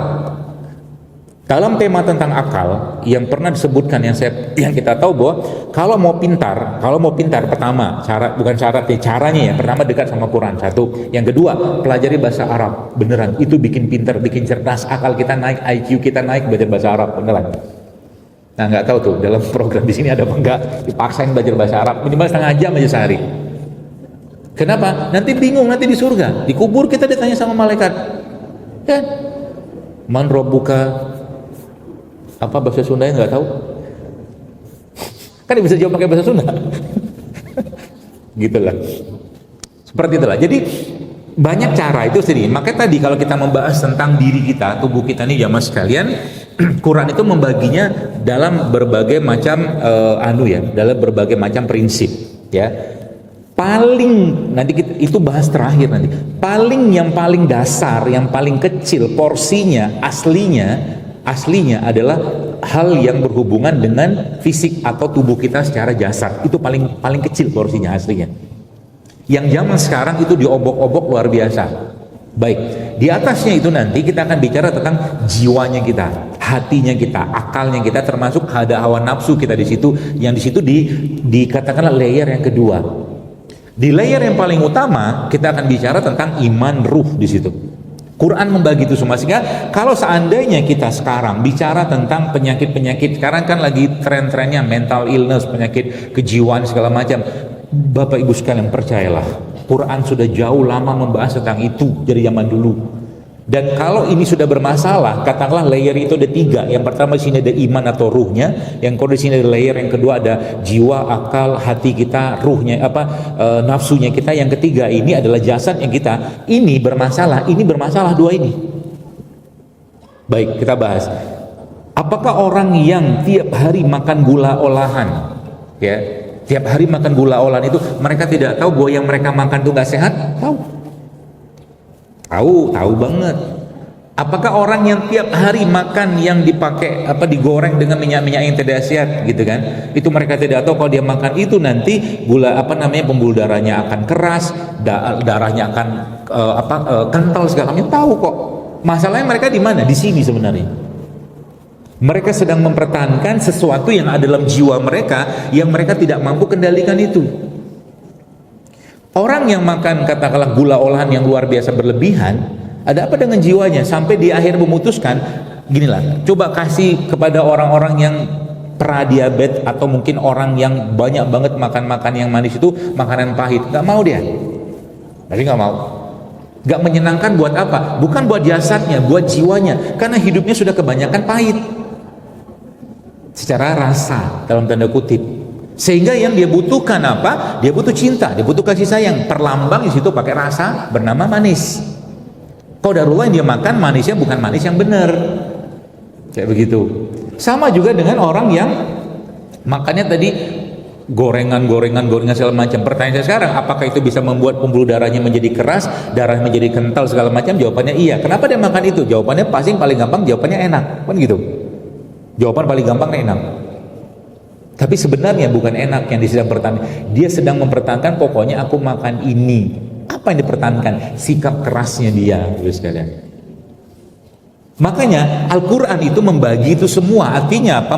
yang pernah disebutkan yang kita tahu bahwa kalau mau pintar pertama caranya ya, pertama dekat sama Quran, satu. Yang kedua, pelajari bahasa Arab. Beneran itu bikin pintar, bikin cerdas, akal kita naik, IQ kita naik belajar bahasa Arab, beneran. Nah, nggak tahu tuh dalam program di sini ada apa enggak, dipaksain belajar bahasa Arab minimal setengah jam aja sehari. Kenapa? Nanti bingung, nanti di surga, dikubur kita ditanya sama malaikat. Ya, man rabbuka, apa bahasa Sundanya nggak tahu, kan bisa jawab pakai bahasa Sunda. Gitulah, seperti itulah. Jadi banyak cara itu sendiri. Makanya tadi kalau kita membahas tentang diri kita, tubuh kita ini jamaah sekalian, Quran itu membaginya dalam berbagai macam dalam berbagai macam prinsip ya. Paling nanti itu bahas terakhir nanti. Yang paling dasar, yang paling kecil porsinya aslinya adalah hal yang berhubungan dengan fisik atau tubuh kita secara jasad. Itu paling kecil porsinya aslinya. Yang zaman sekarang itu diobok-obok luar biasa. Baik, di atasnya itu nanti kita akan bicara tentang jiwanya kita, hatinya kita, akalnya kita, termasuk ada hawa nafsu kita di situ. Yang di situ dikatakanlah layer yang kedua. Di layer yang paling utama kita akan bicara tentang iman ruh di situ. Quran membagi itu semua, sehingga kalau seandainya kita sekarang bicara tentang penyakit-penyakit, sekarang kan lagi tren-trennya mental illness, penyakit kejiwaan segala macam. Bapak Ibu sekalian, percayalah, Quran sudah jauh lama membahas tentang itu dari zaman dulu. Dan kalau ini sudah bermasalah, katakanlah layer itu ada 3. Yang pertama di sini ada iman atau ruhnya, yang kedua di sini ada layer yang kedua ada jiwa, akal, hati kita, ruhnya nafsunya kita, yang ketiga ini adalah jasad yang kita. Ini bermasalah 2 ini. Baik, kita bahas. Apakah orang yang tiap hari makan gula olahan, ya, tiap hari makan gula olahan itu mereka tidak tahu bahwa yang mereka makan itu nggak sehat? Tahu banget. Apakah orang yang tiap hari makan yang dipakai digoreng dengan minyak-minyak yang tidak sehat gitu kan, itu mereka tidak tahu kalau dia makan itu nanti pembuluh darahnya akan keras, darahnya akan kental segala macam. Tahu kok. Masalahnya mereka di mana? Di sini sebenarnya. Mereka sedang mempertahankan sesuatu yang ada dalam jiwa mereka yang mereka tidak mampu kendalikan itu. Orang yang makan katakanlah gula olahan yang luar biasa berlebihan, ada apa dengan jiwanya? Sampai di akhir memutuskan, ginilah, coba kasih kepada orang-orang yang pradiabetes atau mungkin orang yang banyak banget makan yang manis itu, makanan pahit, gak mau dia. Tapi gak mau. Gak menyenangkan buat apa? Bukan buat jasadnya, buat jiwanya. Karena hidupnya sudah kebanyakan pahit. Secara rasa, dalam tanda kutip. Sehingga yang dia butuhkan apa? Dia butuh cinta, dia butuh kasih sayang. Perlambang di situ pakai rasa bernama manis. Qadarullah yang dia makan manisnya bukan manis yang benar. Kayak begitu. Sama juga dengan orang yang makannya tadi gorengan segala macam. Pertanyaan saya sekarang, apakah itu bisa membuat pembuluh darahnya menjadi keras, darah menjadi kental segala macam? Jawabannya iya. Kenapa dia makan itu? Jawabannya pasti paling gampang, jawabannya enak. Kan gitu. Jawaban paling gampang enak. Tapi sebenarnya bukan enak yang dia sedang pertahankan. Dia sedang mempertahankan, pokoknya aku makan ini. Apa yang dipertahankan? Sikap kerasnya dia, sekalian. Makanya Al-Quran itu membagi itu semua. Artinya apa?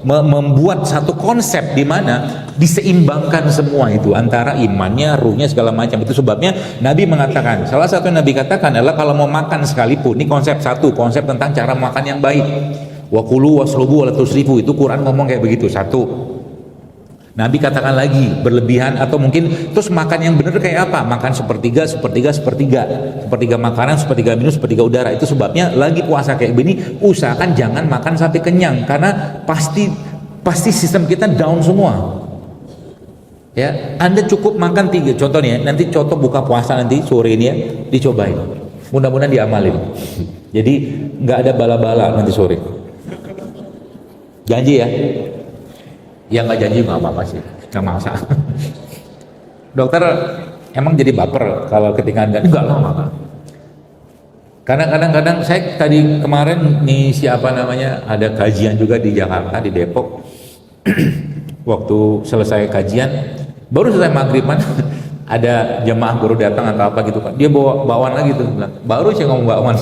Membuat satu konsep di mana diseimbangkan semua itu antara imannya, ruhnya segala macam. Itu sebabnya Nabi mengatakan, salah satu yang Nabi katakan adalah kalau mau makan sekalipun, ini konsep satu, konsep tentang cara makan yang baik. Wa kulu wasrubu wa la tusrifu, itu Quran ngomong kayak begitu. Satu. Nabi katakan lagi, berlebihan atau mungkin terus makan yang benar kayak apa? Makan sepertiga makanan, sepertiga minum, sepertiga udara. Itu sebabnya lagi puasa kayak begini, usahakan jangan makan sampai kenyang, karena pasti sistem kita down semua. Ya, Anda cukup makan 3, contohnya nanti contoh buka puasa nanti sore ini ya, dicobain. Mudah-mudahan diamalin. Jadi nggak ada bala-bala nanti sore. Janji ya? Ya nggak janji nggak apa-apa sih, nggak masalah. Dokter emang jadi baper kalau ketika Anda enggak lama. Karena kadang-kadang saya tadi kemarin nih siapa namanya ada kajian juga di Jakarta di Depok. Waktu selesai kajian baru selesai maghriban ada jemaah baru datang atau apa gitu kan, dia bawa bakwan lagi tuh, bilang, baru saya ngomong bakwan.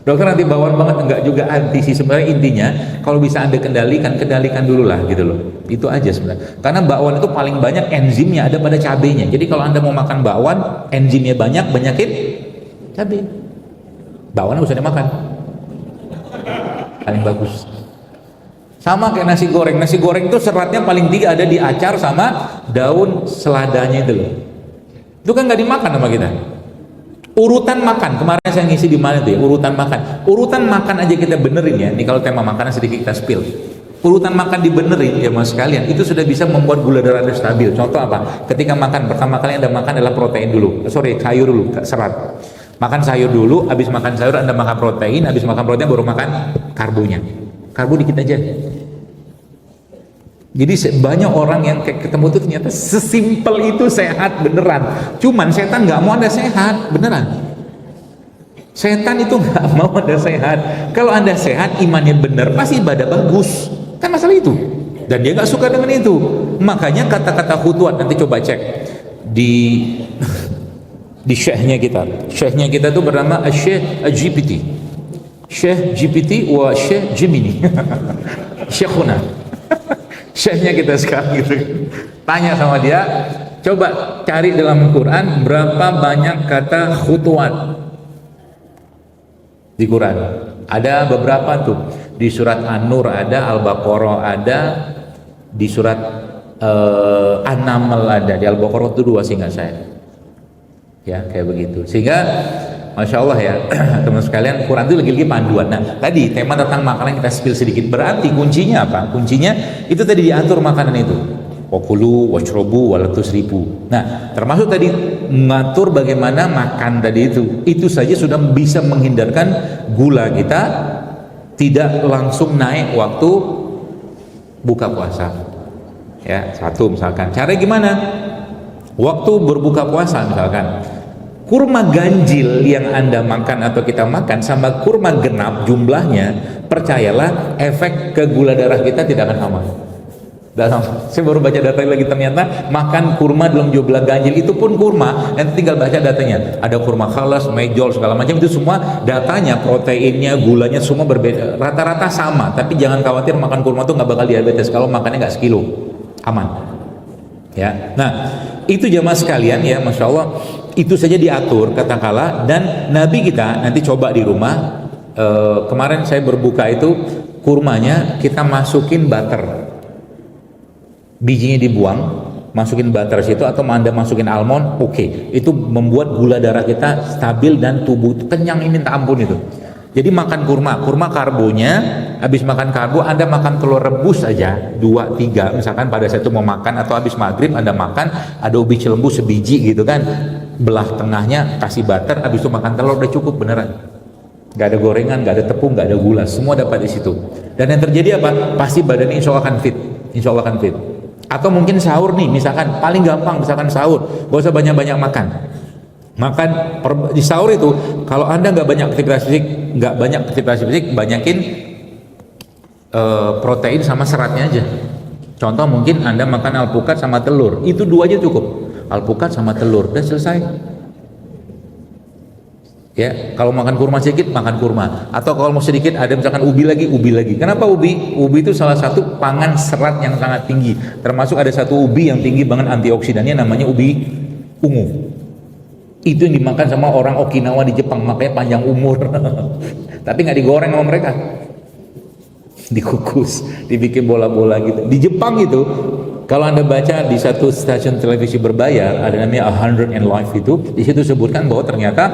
Dokter nanti bakwan banget, enggak juga anti sih sebenarnya. Intinya kalau bisa Anda kendalikan dulu lah gitu loh, itu aja sebenarnya. Karena bakwan itu paling banyak enzimnya ada pada cabenya. Jadi kalau Anda mau makan bakwan enzimnya banyakin cabai, bakwan nggak usah dimakan, paling bagus. Sama kayak nasi goreng itu seratnya paling tinggi ada di acar sama daun seladanya itu loh. Itu kan nggak dimakan sama kita. Urutan makan, kemarin saya ngisi di mana tuh ya, urutan makan aja kita benerin ya. Ini kalau tema makanan sedikit kita spill. Urutan makan dibenerin ya mas sekalian, itu sudah bisa membuat gula darah Anda stabil. Contoh apa? Ketika makan, pertama kali Anda makan adalah protein dulu, sayur dulu, serat. Makan sayur dulu, habis makan sayur Anda makan protein, habis makan protein baru makan karbonya. Karbo dikit aja. Jadi banyak orang yang ketemu itu ternyata sesimpel itu sehat beneran. Cuman setan nggak mau Anda sehat beneran. Setan itu nggak mau Anda sehat. Kalau Anda sehat, imannya bener, pasti ibadah bagus. Kan masalah itu. Dan dia nggak suka dengan itu. Makanya kata-kata khutwat nanti coba cek di syekhnya kita. Syekhnya kita itu bernama Syekh GPT. Syekh GPT wa Syekh Gemini. Syekhuna. Syekhnya kita sekarang gitu. Tanya sama dia, coba cari dalam Quran berapa banyak kata khutwat di Quran. Ada beberapa tuh, di surat An-Nur ada, Al-Baqarah ada, di surat An-Naml ada, di Al-Baqarah itu 2 seingat saya. Ya kayak begitu. Sehingga Masya Allah ya teman sekalian, Quran itu lagi-lagi panduan. Nah tadi tema tentang makanan kita spill sedikit, berarti kuncinya apa? Kuncinya itu tadi diatur makanan itu, wakulu washrobu walatusribu. Nah termasuk tadi mengatur bagaimana makan tadi itu saja sudah bisa menghindarkan gula kita tidak langsung naik waktu buka puasa. Ya satu misalkan, cara gimana? Waktu berbuka puasa misalkan, kurma ganjil yang Anda makan atau kita makan sama kurma genap jumlahnya, percayalah efek ke gula darah kita tidak akan sama. Saya baru baca data lagi, ternyata makan kurma dalam jumlah ganjil itu pun kurma, nanti tinggal baca datanya. Ada kurma khalas, mejol segala macam, itu semua datanya, proteinnya, gulanya semua berbeda. Rata-rata sama, tapi jangan khawatir makan kurma itu nggak bakal diabetes kalau makannya nggak sekilo, aman. Ya, nah itu jamaah sekalian ya, masya Allah. Itu saja diatur katakanlah, dan Nabi kita nanti coba di rumah. Kemarin saya berbuka itu kurmanya kita masukin butter, bijinya dibuang, masukin butter situ, atau Anda masukin almond, oke. Itu membuat gula darah kita stabil dan tubuh itu kenyang, ini minta ampun itu. Jadi makan kurma karbonya, habis makan karbo Anda makan telur rebus aja 2, 3 misalkan pada saat itu mau makan, atau habis maghrib Anda makan ada ubi cilembu sebiji gitu kan, belah tengahnya kasih butter, habis itu makan telur, udah cukup beneran. Gak ada gorengan, gak ada tepung, gak ada gula, semua dapat di situ. Dan yang terjadi apa? Pasti badannya insya Allah akan fit, insya Allah akan fit. Atau mungkin sahur nih, misalkan paling gampang misalkan sahur, gak usah banyak-banyak makan. Di sahur itu kalau Anda nggak banyak aktivitas fisik, banyakin protein sama seratnya aja. Contoh mungkin Anda makan alpukat sama telur, itu 2 aja cukup. Alpukat sama telur, udah selesai. Ya, kalau makan kurma sedikit, makan kurma. Atau kalau mau sedikit ada misalkan ubi lagi. Kenapa ubi? Ubi itu salah satu pangan serat yang sangat tinggi. Termasuk ada satu ubi yang tinggi banget antioksidannya, namanya ubi ungu. Itu yang dimakan sama orang Okinawa di Jepang, makanya panjang umur. Tapi nggak digoreng sama mereka, dikukus, dibikin bola-bola gitu. Di Jepang itu, kalau Anda baca di satu stasiun televisi berbayar, ada namanya 100 and Life itu, di situ sebutkan bahwa ternyata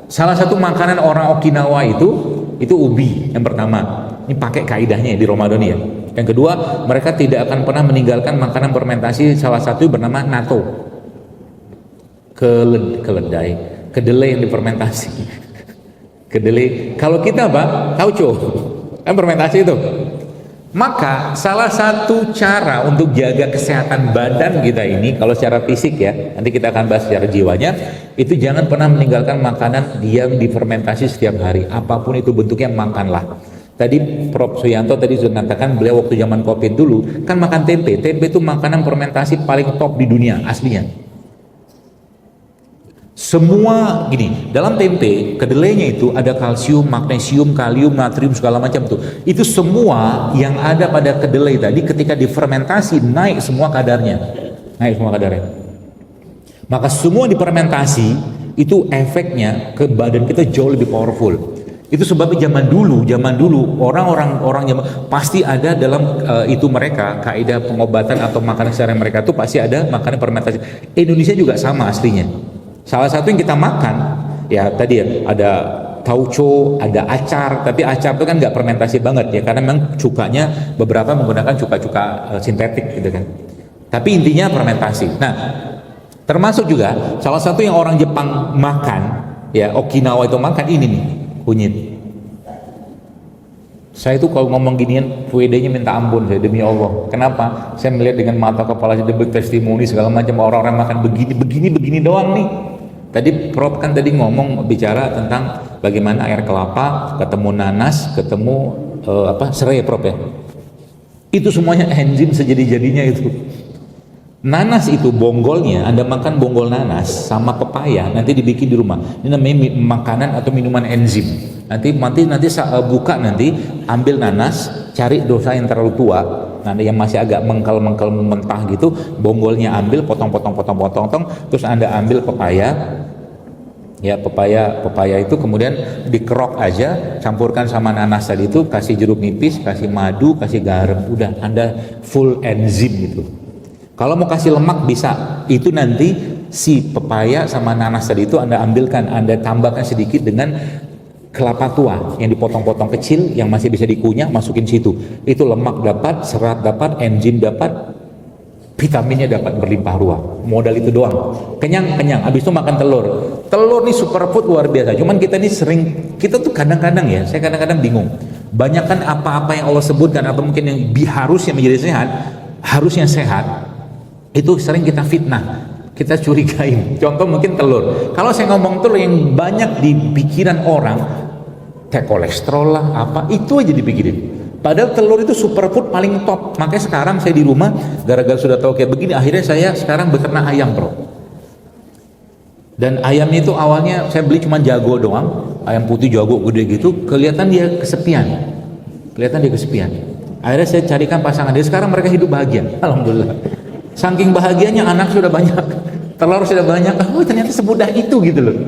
salah satu makanan orang Okinawa itu ubi yang pertama. Ini pakai kaidahnya di Ramadan ya. Yang kedua, mereka tidak akan pernah meninggalkan makanan fermentasi, salah satu bernama natto. Kedelai yang difermentasi. Kedelai. Kalau kita apa? Tauco. Kan fermentasi itu. Maka salah satu cara untuk jaga kesehatan badan kita ini, kalau secara fisik ya, nanti kita akan bahas secara jiwanya, itu jangan pernah meninggalkan makanan yang difermentasi setiap hari. Apapun itu bentuknya, makanlah. Tadi Prof. Suyanto tadi sudah mengatakan, beliau waktu zaman COVID dulu kan makan tempe. Tempe itu makanan fermentasi paling top di dunia aslinya. Semua gini, dalam tempe kedelainya itu ada kalsium, magnesium, kalium, natrium, segala macam tuh. Itu semua yang ada pada kedelai tadi ketika difermentasi naik semua kadarnya. Maka semua difermentasi itu efeknya ke badan kita jauh lebih powerful. Itu sebabnya zaman dulu orang zaman pasti ada dalam itu mereka kaidah pengobatan atau makanan sehari mereka tuh pasti ada makanan fermentasi. Indonesia juga sama aslinya. Salah satu yang kita makan ya tadi ya, ada tauco, ada acar, tapi acar itu kan nggak fermentasi banget ya, karena memang cukanya beberapa menggunakan cuka-cuka sintetik gitu kan. Tapi intinya fermentasi. Nah, termasuk juga salah satu yang orang Jepang makan ya, Okinawa itu makan ini nih, kunyit. Saya itu kalau ngomong ginian, WD-nya minta ampun saya, demi Allah. Kenapa? Saya melihat dengan mata kepala saya, testimoni segala macam orang-orang makan begini doang nih. Tadi Prof kan tadi bicara tentang bagaimana air kelapa ketemu nanas, ketemu serai Prof ya. Itu semuanya enzim sejadi-jadinya itu. Nanas itu bonggolnya, Anda makan bonggol nanas sama pepaya, nanti dibikin di rumah. Ini namanya makanan atau minuman enzim. Nanti buka nanti ambil nanas, cari dosa yang terlalu tua, nanti yang masih agak mengkel mentah gitu, bonggolnya ambil, potong, terus Anda ambil pepaya. Ya, pepaya itu kemudian dikerok aja, campurkan sama nanas tadi itu, kasih jeruk nipis, kasih madu, kasih garam, udah Anda full enzim gitu. Kalau mau kasih lemak bisa, itu nanti si pepaya sama nanas tadi itu Anda ambilkan, Anda tambahkan sedikit dengan kelapa tua yang dipotong-potong kecil yang masih bisa dikunyah, masukin situ. Itu lemak dapat, serat dapat, enzim dapat, vitaminnya dapat berlimpah ruah. Modal itu doang. Kenyang. Habis itu makan telur. Telur nih superfood luar biasa. Cuman kita tuh kadang-kadang ya, saya kadang-kadang bingung. Banyakkan apa-apa yang Allah sebutkan atau mungkin yang harusnya menjadi sehat, harusnya sehat, itu sering kita fitnah. Kita curigain. Contoh mungkin telur. Kalau saya ngomong telur yang banyak di pikiran orang, kayak kolesterol lah, apa, itu aja dipikirin. Padahal telur itu superfood paling top. Makanya sekarang saya di rumah, gara-gara sudah tahu kayak begini, akhirnya saya sekarang beternak ayam, bro. Dan ayamnya itu awalnya saya beli cuma jago doang, ayam putih jago gede gitu, kelihatan dia kesepian. Akhirnya saya carikan pasangan dia, sekarang mereka hidup bahagia, alhamdulillah. Saking bahagianya anak sudah banyak, telur sudah banyak, oh ternyata semudah itu gitu loh.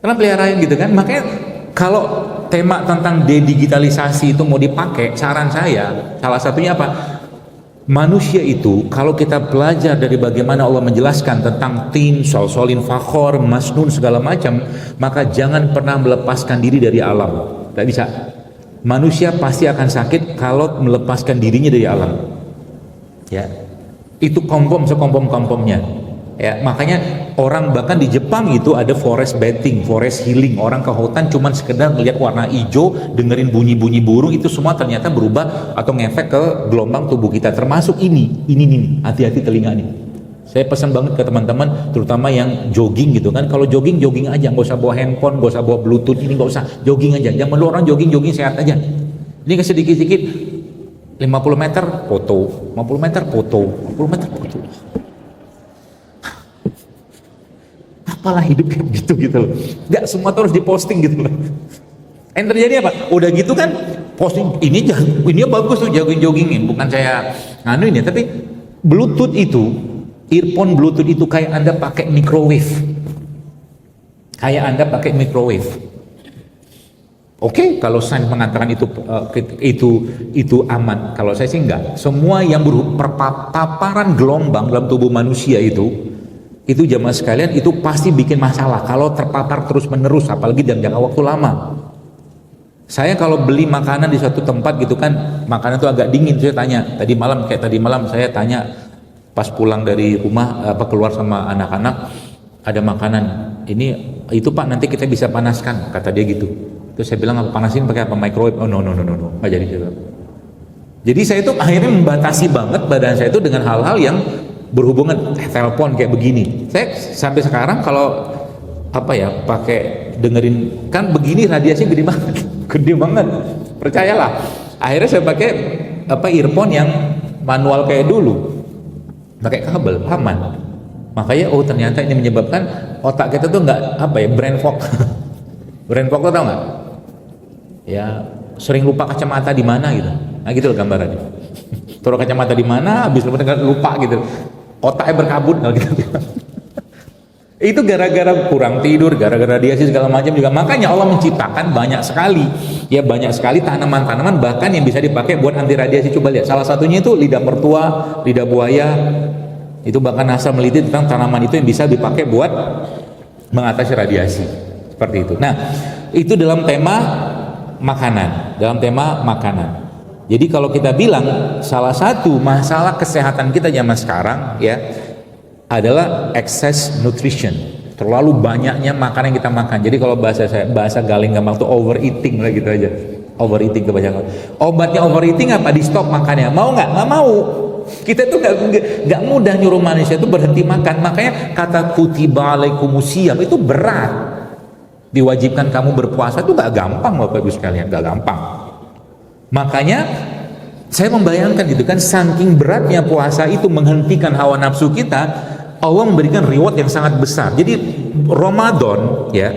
Karena pelihara ayam gitu kan, makanya kalau tema tentang dedigitalisasi itu mau dipakai, saran saya salah satunya apa? Manusia itu kalau kita belajar dari bagaimana Allah menjelaskan tentang tin, solsolin, fakhor, masnun segala macam, maka jangan pernah melepaskan diri dari alam. Tidak bisa. Manusia pasti akan sakit kalau melepaskan dirinya dari alam. Ya, itu kompom sekompom-kompomnya. Ya, makanya orang bahkan di Jepang itu ada forest bathing, forest healing. Orang ke hutan cuman sekedar melihat warna hijau, dengerin bunyi-bunyi burung, itu semua ternyata berubah atau ngefek ke gelombang tubuh kita. Termasuk ini, hati-hati telinga nih. Saya pesan banget ke teman-teman, terutama yang jogging gitu kan. Kalau jogging aja, nggak usah bawa handphone, nggak usah bawa bluetooth, ini nggak usah, jogging aja. Jangan orang jogging sehat aja. Ini kasih sedikit-sedikit 50 meter foto, 50 meter foto, 50 meter foto. Apalah hidup kayak gitu loh. Gak semua tuh harus diposting gitu loh. Yang terjadi apa? Udah gitu kan posting ini bagus tuh jogging-joggingin. Bukan saya nganu ini, tapi Bluetooth itu, earphone Bluetooth itu kayak Anda pakai microwave. Oke, kalau sains mengatakan itu aman. Kalau saya sih enggak. Semua yang paparan gelombang dalam tubuh manusia itu jamaah sekalian, itu pasti bikin masalah kalau terpapar terus menerus, apalagi dalam jangka waktu lama. Saya kalau beli makanan di suatu tempat gitu kan, makanan itu agak dingin, saya tanya tadi malam saya tanya pas pulang dari rumah, keluar sama anak-anak, ada makanan ini itu Pak, nanti kita bisa panaskan, kata dia gitu. Terus saya bilang, apa panasin pakai apa, microwave? Oh no, nggak jadi juga. Jadi saya itu akhirnya membatasi banget badan saya itu dengan hal-hal yang berhubungan telepon kayak begini. Saya sampai sekarang kalau pakai dengerin, kan begini radiasi gede banget, percayalah. Akhirnya saya pakai earphone yang manual kayak dulu, pakai kabel, aman. Makanya ternyata ini menyebabkan otak kita tuh nggak brain fog. Brain fog, lo tau nggak? Ya, sering lupa kacamata di mana gitu. Nah gitu loh gambarannya. Taruh kacamata di mana, habis lupa gitu. Otaknya berkabut gitu. Itu gara-gara kurang tidur, gara-gara radiasi segala macam juga. Makanya Allah menciptakan banyak sekali tanaman-tanaman bahkan yang bisa dipakai buat anti radiasi. Coba lihat, salah satunya itu lidah mertua, lidah buaya. Itu bahkan NASA meneliti tentang tanaman itu yang bisa dipakai buat mengatasi radiasi. Seperti itu. Nah, itu dalam tema makanan. Jadi kalau kita bilang salah satu masalah kesehatan kita zaman sekarang ya adalah excess nutrition. Terlalu banyaknya makanan yang kita makan. Jadi kalau bahasa galing gampang tuh overeating lah gitu aja. Overeating kebanyakan. Obatnya overeating apa? Di stop makannya. Mau nggak? Nggak mau. Kita tuh nggak mudah nyuruh manusia itu berhenti makan. Makanya kata kutiba alaikumusiyam itu berat. Diwajibkan kamu berpuasa itu nggak gampang Bapak Ibu sekalian, nggak gampang. Makanya saya membayangkan gitu kan, saking beratnya puasa itu menghentikan hawa nafsu kita, Allah memberikan reward yang sangat besar. Jadi Ramadan ya,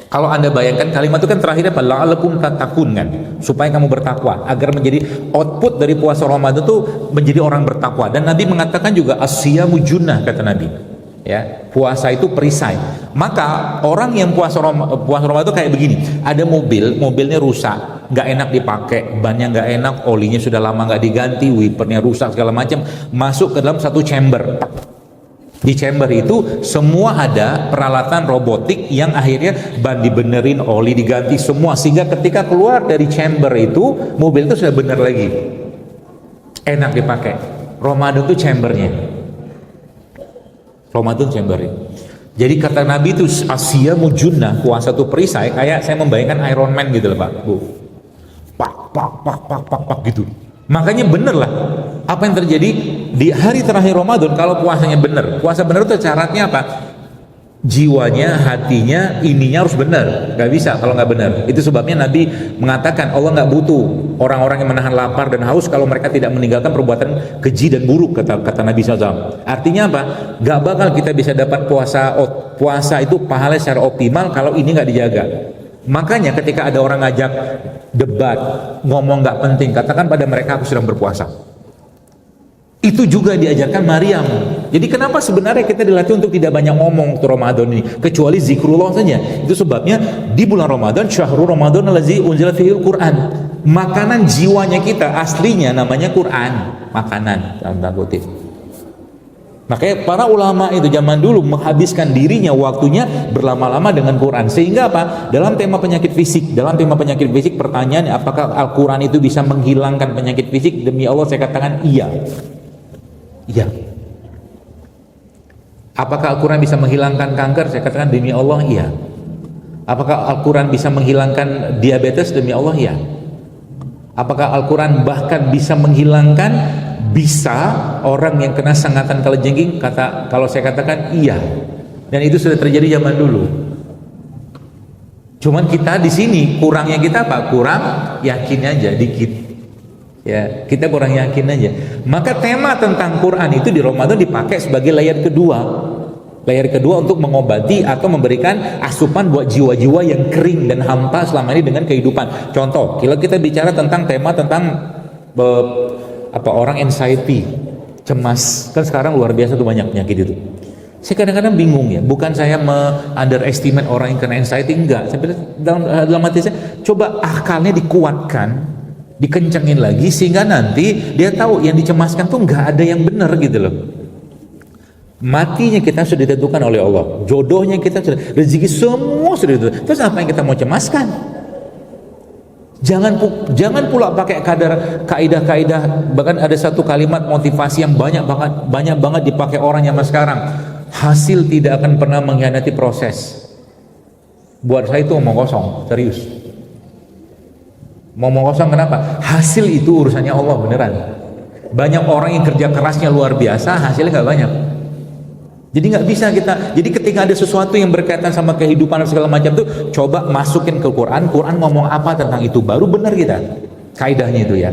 kalau Anda bayangkan kalimat itu kan terakhirnya apa? La'alakum tattaqun kan, supaya kamu bertakwa, agar menjadi output dari puasa Ramadan itu menjadi orang bertakwa. Dan Nabi mengatakan juga as-siyamu junnah, kata Nabi. Ya, puasa itu perisai. Maka orang yang puasa Ramadan itu kayak begini, ada mobilnya rusak, nggak enak dipakai, bannya nggak enak, olinya sudah lama nggak diganti, wipernya rusak segala macam, masuk ke dalam satu chamber. Di chamber itu semua ada peralatan robotik yang akhirnya ban dibenerin, oli diganti semua, sehingga ketika keluar dari chamber itu mobil itu sudah bener lagi, enak dipakai. Ramadan itu chambernya. Jadi kata Nabi itu asyamu junnah, puasa itu perisai. Kayak saya membayangkan Iron Man gitu loh Pak Bu, pak gitu. Makanya bener lah apa yang terjadi di hari terakhir Ramadan. Kalau puasanya bener, puasa bener itu syaratnya apa? Jiwanya, hatinya, ininya harus benar. Gak bisa kalau nggak benar. Itu sebabnya Nabi mengatakan Allah nggak butuh orang-orang yang menahan lapar dan haus kalau mereka tidak meninggalkan perbuatan keji dan buruk, kata Nabi SAW. Artinya apa? Gak bakal kita bisa dapat puasa itu pahala secara optimal kalau ini nggak dijaga. Makanya ketika ada orang ngajak debat, ngomong nggak penting, katakan pada mereka aku sedang berpuasa. Itu juga diajarkan Maryam. Jadi kenapa sebenarnya kita dilatih untuk tidak banyak ngomong ke Ramadan ini, kecuali zikrullah saja. Itu sebabnya di bulan Ramadan, syahrul Ramadan allazi unzila fihil Quran. Makanan jiwanya kita aslinya namanya Quran, makanan dalam tanda kutip. Makanya para ulama itu zaman dulu menghabiskan dirinya, waktunya berlama-lama dengan Quran. Sehingga apa? Dalam tema penyakit fisik, pertanyaan apakah Al-Quran itu bisa menghilangkan penyakit fisik? Demi Allah saya katakan iya. Iya. Apakah Al-Quran bisa menghilangkan kanker? Saya katakan demi Allah iya. Apakah Al-Quran bisa menghilangkan diabetes? Demi Allah iya. Apakah Al-Quran bahkan bisa menghilangkan orang yang kena sengatan kalajengking? Kalau saya katakan iya. Dan itu sudah terjadi zaman dulu. Cuman kita di sini kurangnya kita apa? Kurang yakin aja dikit. Ya, kita kurang yakin aja. Maka tema tentang Quran itu di Ramadan dipakai sebagai layar kedua. Layar kedua untuk mengobati atau memberikan asupan buat jiwa-jiwa yang kering dan hampa selama ini dengan kehidupan. Contoh, kalau kita bicara tentang tema tentang orang anxiety, cemas, kan sekarang luar biasa tuh banyak penyakit itu. Saya kadang-kadang bingung ya, bukan saya underestimate orang yang kena anxiety, enggak. Saya dalam hati saya, coba akalnya dikuatkan, dikencengin lagi sehingga nanti dia tahu yang dicemaskan tuh enggak ada yang benar gitu loh. Matinya kita sudah ditentukan oleh Allah, jodohnya kita sudah, rezeki semua sudah ditentukan. Terus apa yang kita mau cemaskan? Jangan pula pakai kaidah-kaidah. Bahkan ada satu kalimat motivasi yang banyak banget dipakai orang zaman sekarang. Hasil tidak akan pernah mengkhianati proses. Buat saya itu omong kosong, serius. Omong kosong kenapa? Hasil itu urusannya Allah beneran. Banyak orang yang kerja kerasnya luar biasa, hasilnya nggak banyak. Jadi nggak bisa kita. Jadi ketika ada sesuatu yang berkaitan sama kehidupan dan segala macam itu, coba masukin ke Quran. Quran ngomong apa tentang itu, baru benar kita. Kaidahnya itu ya.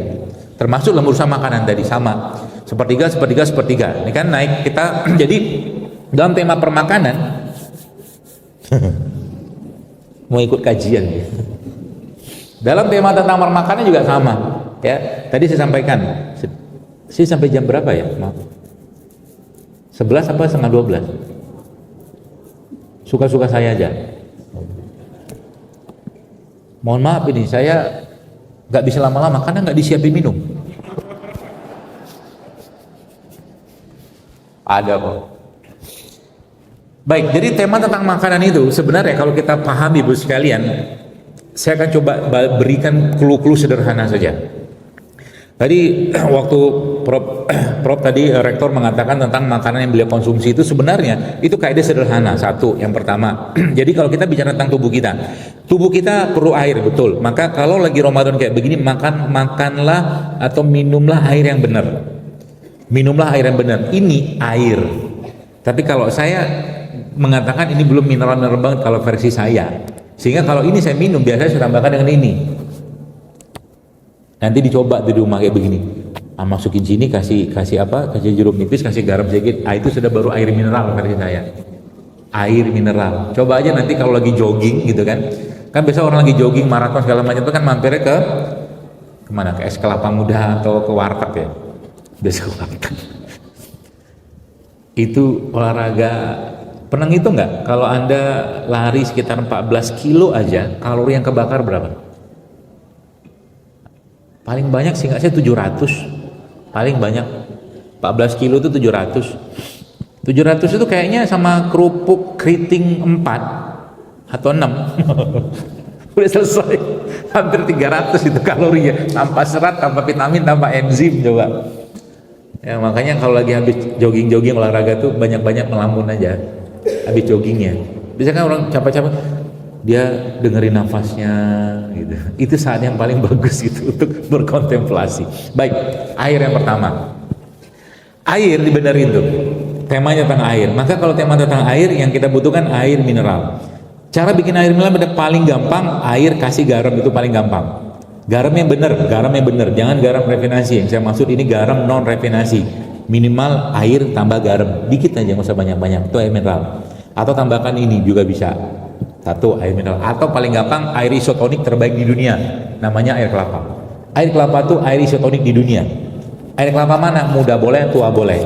Termasuk dalam urusan makanan tadi sama. Sepertiga. Ini kan naik kita. Jadi dalam tema permakanan, mau ikut kajian ya. Dalam tema tentang permakanan juga sama. Ya, tadi saya sampaikan. Saya sampai jam berapa ya? Maaf. 11 apa setengah 12? Suka-suka saya aja. Mohon maaf ini saya nggak bisa lama-lama karena nggak disiapin minum. Ada kok. Baik, jadi tema tentang makanan itu sebenarnya kalau kita pahami Ibu sekalian, saya akan coba berikan clue-clue sederhana saja. Tadi waktu Prof tadi rektor mengatakan tentang makanan yang beliau konsumsi itu sebenarnya itu kaidah sederhana. Satu, yang pertama, jadi kalau kita bicara tentang tubuh kita perlu air, betul. Maka kalau lagi Ramadan kayak begini, makanlah atau minumlah air yang benar. Ini air. Tapi kalau saya mengatakan ini belum mineral banget kalau versi saya. Sehingga kalau ini saya minum biasanya saya tambahkan dengan ini. Nanti dicoba di rumah kayak begini. Masukin sini, kasih jeruk nipis, kasih garam sedikit. Itu sudah baru air mineral versi saya. Air mineral. Coba aja nanti kalau lagi jogging gitu kan. Kan biasa orang lagi jogging maraton segala macam itu kan mampirnya ke kemana? Ke es kelapa muda atau ke warteg ya. Biasa ke warteg. Itu olahraga. Pernah ngitung nggak? Kalau Anda lari sekitar 14 kilo aja, kalori yang kebakar berapa? Paling banyak singkat saya 700. Paling banyak 14 kilo itu 700. 700 itu kayaknya sama kerupuk keriting 4 atau 6. Udah selesai. Hampir 300 itu kalorinya, tanpa serat, tanpa vitamin, tanpa enzim coba. Ya makanya kalau lagi habis jogging olahraga tuh banyak-banyak melamun aja habis joggingnya. Biasanya kan orang capek-capek dia dengerin nafasnya gitu. Itu saat yang paling bagus gitu untuk berkontemplasi. Baik, air yang pertama. Air dibenerin tuh. Temanya tentang air. Maka kalau tema tentang air yang kita butuhkan air mineral. Cara bikin air mineral paling gampang, air kasih garam itu paling gampang. Garam yang benar. Jangan garam refinasi. Yang saya maksud ini garam non refinasi. Minimal air tambah garam. Dikit aja, nggak usah banyak-banyak. Itu air mineral. Atau tambahkan ini juga bisa. Satu, air mineral. Atau paling gampang air isotonik terbaik di dunia, namanya air kelapa. Air kelapa itu air isotonik di dunia. Air kelapa mana? Muda boleh, tua boleh.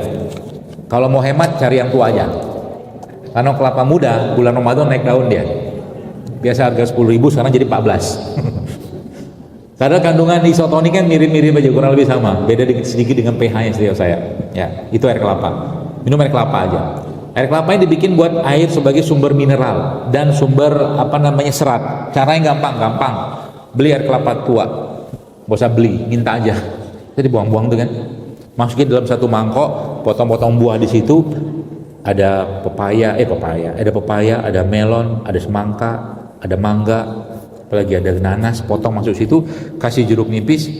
Kalau mau hemat cari yang tua aja. Karena kelapa muda bulan Ramadan naik daun dia. Biasa harga 10.000 sekarang jadi 14. Karena kandungan isotonik kan mirip-mirip aja, kurang lebih sama, beda sedikit dengan pH-nya setiap saya. Ya, itu air kelapa. Minum air kelapa aja. Air kelapa ini dibikin buat air sebagai sumber mineral dan sumber serat. Caranya gampang. Beli air kelapa tua, gak usah beli, minta aja. Jadi buang-buang tuh kan. Masukin dalam satu mangkok, potong-potong buah di situ. Ada pepaya, ada melon, ada semangka, ada mangga, apalagi ada nanas, potong masuk situ, kasih jeruk nipis,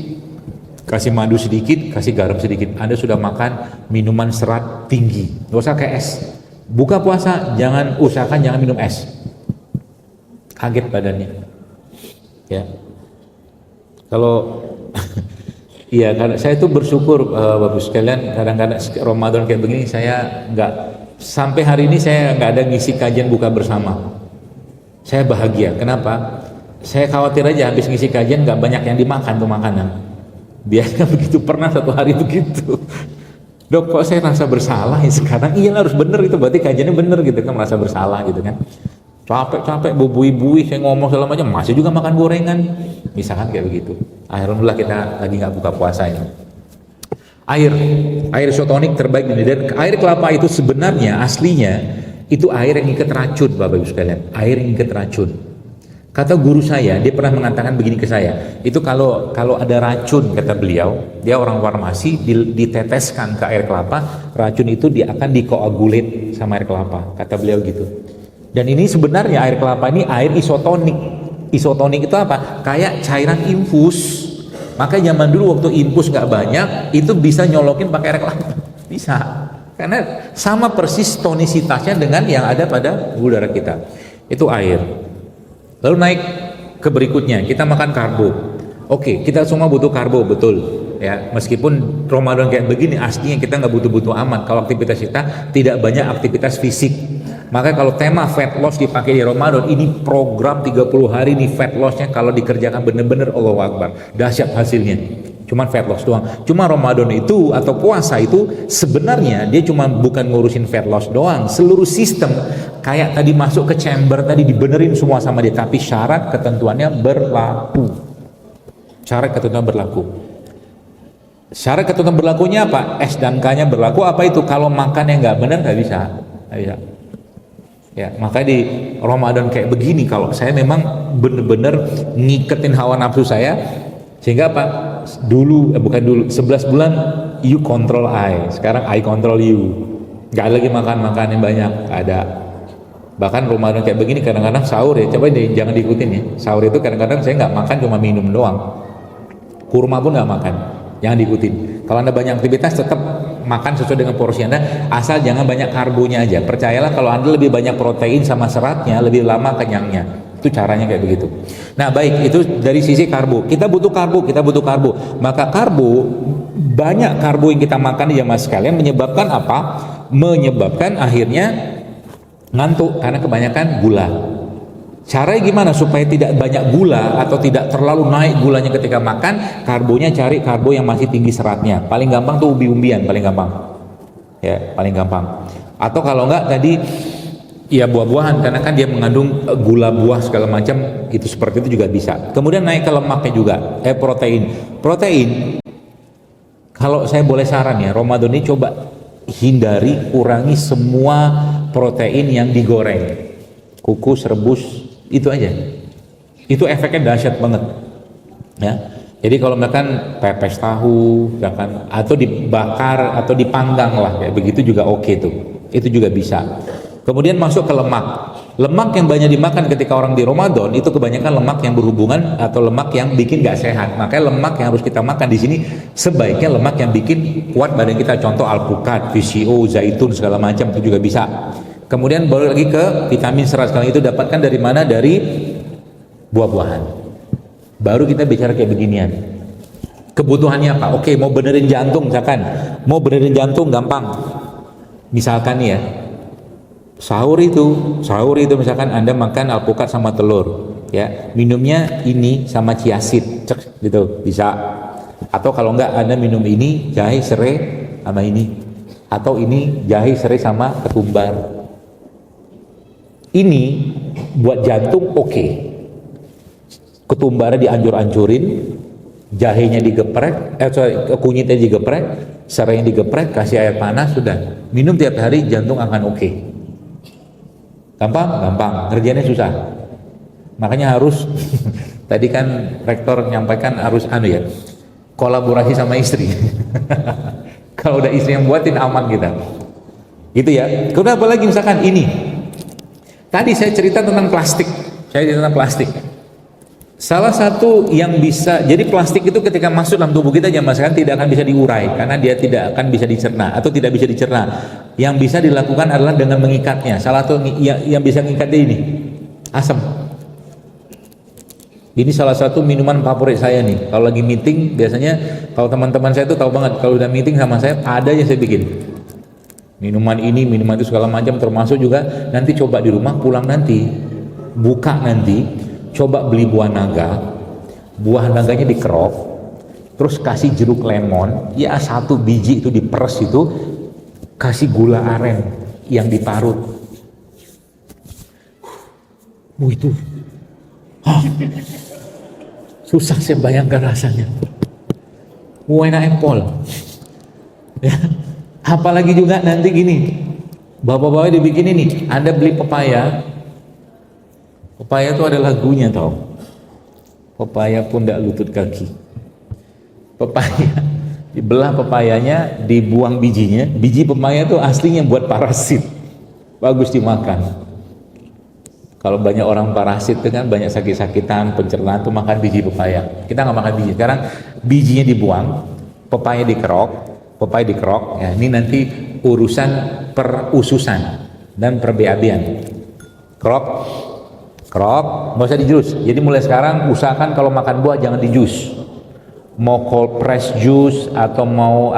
kasih madu sedikit, kasih garam sedikit. Anda sudah makan minuman serat tinggi. Gak usah kayak es. Buka puasa usahakan jangan minum es. Kaget badannya. Ya. Kalau iya, karena saya itu bersyukur Bapak sekalian, kadang-kadang Ramadan kayak begini saya sampai hari ini saya nggak ada ngisi kajian buka bersama. Saya bahagia. Kenapa? Saya khawatir aja habis ngisi kajian nggak banyak yang dimakan tuh makanan. Biasanya begitu, pernah satu hari begitu. Dok, kok saya rasa bersalah ya sekarang? Iya harus bener itu, berarti kajiannya bener gitu kan, merasa bersalah gitu kan. Capek bubui-bui saya ngomong segala macam, masih juga makan gorengan. Misalkan kayak begitu. Alhamdulillah kita lagi nggak buka puasa ini. Air isotonik terbaik ini, dan air kelapa itu sebenarnya aslinya itu air yang ngikat racun, Bapak Ibu sekalian. Air yang ngikat racun. Kata guru saya, dia pernah mengatakan begini ke saya. Itu kalau ada racun, kata beliau, dia orang farmasi, diteteskan ke air kelapa, racun itu dia akan dikoagulat sama air kelapa. Kata beliau gitu. Dan ini sebenarnya air kelapa ini air isotonik. Isotonik itu apa? Kayak cairan infus. Makanya zaman dulu waktu infus nggak banyak, itu bisa nyolokin pakai air kelapa. Bisa. Karena sama persis tonisitasnya dengan yang ada pada gula darah kita. Itu air. Lalu naik ke berikutnya, kita makan karbo. Oke, kita semua butuh karbo, betul. Ya, meskipun Ramadan kayak begini, aslinya kita nggak butuh-butuh amat. Kalau aktivitas kita tidak banyak aktivitas fisik. Maka kalau tema fat loss dipakai di Ramadan, ini program 30 hari nih fat lossnya kalau dikerjakan bener-bener Allahu Akbar, dahsyat hasilnya. Cuma fat loss doang. Cuma Ramadan itu atau puasa itu sebenarnya dia cuma bukan ngurusin fat loss doang, seluruh sistem kayak tadi masuk ke chamber tadi dibenerin semua sama dia, tapi syarat ketentuannya berlaku. Syarat ketentuan berlaku. Syarat ketentuan berlakunya apa? S dan K-nya berlaku. Apa itu? Kalau makan yang nggak benar nggak bisa. Nggak bisa. Ya, makanya di Ramadan kayak begini, kalau saya memang bener-bener ngiketin hawa nafsu saya, sehingga apa? Bukan dulu, 11 bulan you control I, sekarang I control you. Gak lagi makan yang banyak, ada. Bahkan Ramadan kayak begini kadang-kadang sahur ya, coba jangan diikutin ya. Sahur itu kadang-kadang saya nggak makan, cuma minum doang. Kurma pun nggak makan, jangan diikutin. Kalau Anda banyak aktivitas tetap makan sesuai dengan porsi Anda, asal jangan banyak karbonya aja. Percayalah kalau Anda lebih banyak protein sama seratnya, lebih lama kenyangnya. Itu caranya kayak begitu. Nah baik, itu dari sisi karbo. Kita butuh karbo. Maka banyak karbo yang kita makan ya mas sekalian menyebabkan apa? Menyebabkan akhirnya ngantuk karena kebanyakan gula. Caranya gimana supaya tidak banyak gula atau tidak terlalu naik gulanya ketika makan? Karbonya cari karbo yang masih tinggi seratnya. Paling gampang tuh umbi-umbian, paling gampang. Ya, paling gampang. Atau kalau enggak tadi ya buah-buahan, karena kan dia mengandung gula buah segala macam, itu seperti itu juga bisa. Kemudian naik ke lemaknya juga, protein. Kalau saya boleh saran ya, Ramadan ini coba kurangi semua protein yang digoreng. Kukus, rebus, itu aja. Itu efeknya dahsyat banget. Ya. Jadi kalau makan pepes tahu, misalkan, atau dibakar atau dipanggang lah, kayak begitu juga oke tuh. Itu juga bisa. Kemudian masuk ke lemak. Lemak yang banyak dimakan ketika orang di Ramadan itu kebanyakan lemak yang berhubungan atau lemak yang bikin gak sehat. Makanya lemak yang harus kita makan di sini sebaiknya lemak yang bikin kuat badan kita. Contoh alpukat, VCO, zaitun segala macam itu juga bisa. Kemudian baru lagi ke vitamin serat. Sekarang itu dapatkan dari mana? Dari buah-buahan. Baru kita bicara kayak beginian. Kebutuhannya apa? Oke, mau benerin jantung misalkan. Mau benerin jantung gampang. Misalkan nih ya, sahur itu misalkan Anda makan alpukat sama telur, ya, minumnya ini sama chia seed, gitu, bisa. Atau kalau enggak Anda minum ini jahe serai sama ini, atau ini jahe serai sama ketumbar. Ini buat jantung oke. Ketumbarnya diancur-ancurin, Jahenya digeprek, kunyitnya digeprek, serainya digeprek, kasih air panas, sudah. Minum tiap hari, jantung akan oke. Gampang? Gampang. Ngerjainnya susah. Makanya harus, tadi kan rektor menyampaikan harus kolaborasi sama istri. Kalau udah istri yang buatin, aman kita. Gitu ya. Kemudian apa lagi misalkan ini. Tadi saya cerita tentang plastik. Salah satu yang bisa, jadi plastik itu ketika masuk dalam tubuh kita zaman sekarang tidak akan bisa diurai karena dia tidak akan bisa dicerna atau tidak bisa dicerna. Yang bisa dilakukan adalah dengan mengikatnya. Salah satu yang bisa mengikatnya ini asam. Ini salah satu minuman favorit saya nih. Kalau lagi meeting biasanya, kalau teman-teman saya itu tahu banget kalau udah meeting sama saya ada yang saya bikin. Minuman ini, minuman itu segala macam, termasuk juga nanti coba di rumah pulang nanti buka nanti. Coba beli buah naganya dikerok, terus kasih jeruk lemon, ya 1 biji itu diperes itu, kasih gula aren yang diparut. Itu, susah saya bayangkan rasanya. Enak empol. Ya. Apalagi juga nanti gini, bapak-bapak dibikin ini, Anda beli pepaya. Pepaya itu ada lagunya tau. Pepaya pundak lutut kaki. Pepaya dibelah pepayanya, dibuang bijinya. Biji pepaya itu aslinya buat parasit. Bagus dimakan. Kalau banyak orang parasit itu kan banyak sakit-sakitan, pencernaan tuh makan biji pepaya. Kita nggak makan biji. Sekarang bijinya dibuang, pepaya dikerok. Ya, ini nanti urusan perususan dan per BAB-an. Kerok, nggak usah dijus. Jadi mulai sekarang usahakan kalau makan buah jangan dijus. Mau cold press juice atau mau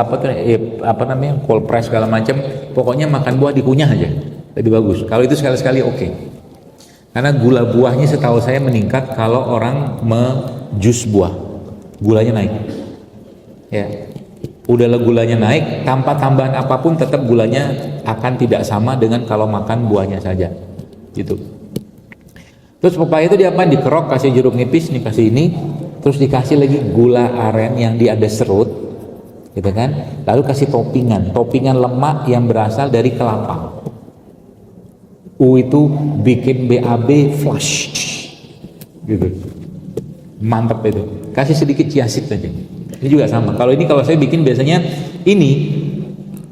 cold press segala macam, pokoknya makan buah dikunyah aja, lebih bagus. Kalau itu sekali-sekali oke. Karena gula buahnya setahu saya meningkat kalau orang menjus buah, gulanya naik. Ya, udahlah gulanya naik, tanpa tambahan apapun tetap gulanya akan tidak sama dengan kalau makan buahnya saja, gitu. Terus pepaya itu diapain? Dikerok, kasih jeruk nipis, nih kasih ini, terus dikasih lagi gula aren yang ada serut, gitu kan? Lalu kasih toppingan lemak yang berasal dari kelapa. Itu bikin BAB flush, gitu. Mantap itu. Kasih sedikit chiaseed aja. Ini juga sama. Kalau saya bikin biasanya ini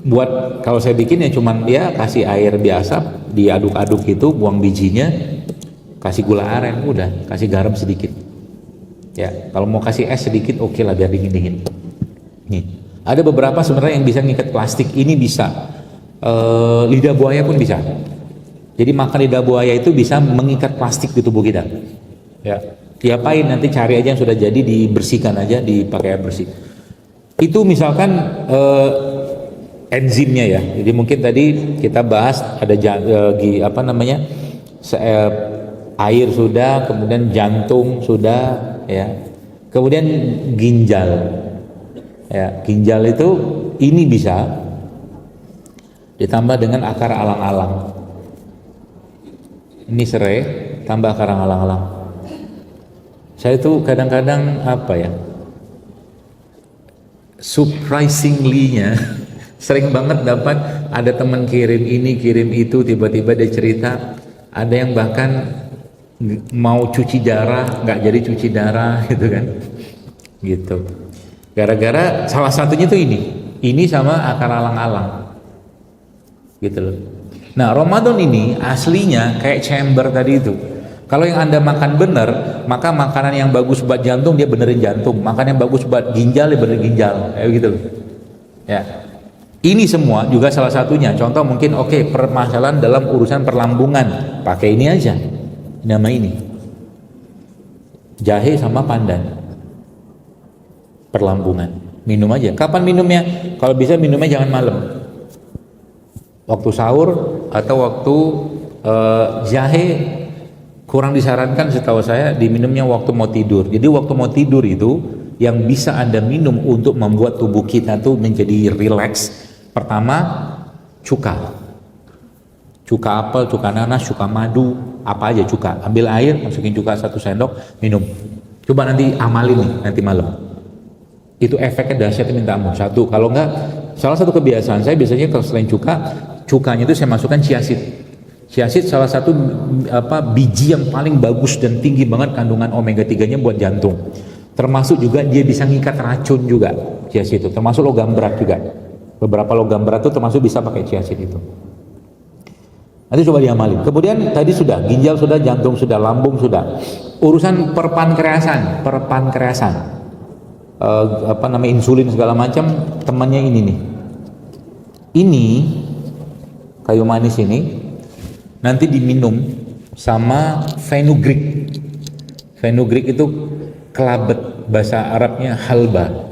buat kalau saya bikin ya cuman kasih air biasa, diaduk-aduk gitu, buang bijinya. Kasih gula aren, udah, kasih garam sedikit. Ya, kalau mau kasih es sedikit, oke lah biar dingin-dingin. Nih, ada beberapa sebenarnya yang bisa ngikat plastik. Ini bisa, lidah buaya pun bisa. Jadi makan lidah buaya itu bisa mengikat plastik di tubuh kita. Ya, diapain nanti cari aja yang sudah jadi, dibersihkan aja, dipakai air bersih. Itu misalkan enzimnya ya. Jadi mungkin tadi kita bahas ada air sudah, kemudian jantung sudah, ya. Kemudian ginjal. Ya, ginjal itu ini bisa ditambah dengan akar alang-alang. Ini serai tambah akar alang-alang. Saya tuh kadang-kadang surprisingly-nya sering banget dapat ada teman kirim ini, kirim itu, tiba-tiba dia cerita ada yang bahkan mau cuci darah, nggak jadi cuci darah gitu kan, gitu. Gara-gara salah satunya tuh ini sama akar alang-alang, gitu loh. Nah, Ramadan ini aslinya kayak chamber tadi itu. Kalau yang Anda makan bener, maka makanan yang bagus buat jantung dia benerin jantung, makan yang bagus buat ginjal dia benerin ginjal, kayak gitu loh. Ya, ini semua juga salah satunya. Contoh mungkin permasalahan dalam urusan perlambungan, pakai ini aja. Nama ini jahe sama pandan, perlambungan, minum aja. Kapan minumnya? Kalau bisa minumnya jangan malam, waktu sahur atau waktu jahe kurang disarankan setahu saya diminumnya waktu mau tidur. Jadi waktu mau tidur itu yang bisa Anda minum untuk membuat tubuh kita tuh menjadi rileks. Pertama, cuka apel, cuka nanas, cuka madu, apa aja cuka. Ambil air, masukin cuka 1 sendok, minum. Coba nanti amalin nih nanti malam. Itu efeknya dahsyat minta ampun. Satu, kalau enggak, salah satu kebiasaan saya biasanya kalau selain cukanya itu saya masukkan chia seed. Chia seed salah satu biji yang paling bagus dan tinggi banget kandungan omega 3-nya buat jantung. Termasuk juga dia bisa ngikat racun juga chia seed itu, termasuk logam berat juga. Beberapa logam berat itu termasuk bisa pakai chia seed itu. Nanti coba diamalin. Kemudian tadi sudah, ginjal sudah, jantung sudah, lambung sudah. Urusan perpankreasan. Insulin segala macam, temannya ini nih. Ini kayu manis ini nanti diminum sama fenugreek. Fenugreek itu kelabet, bahasa Arabnya halba.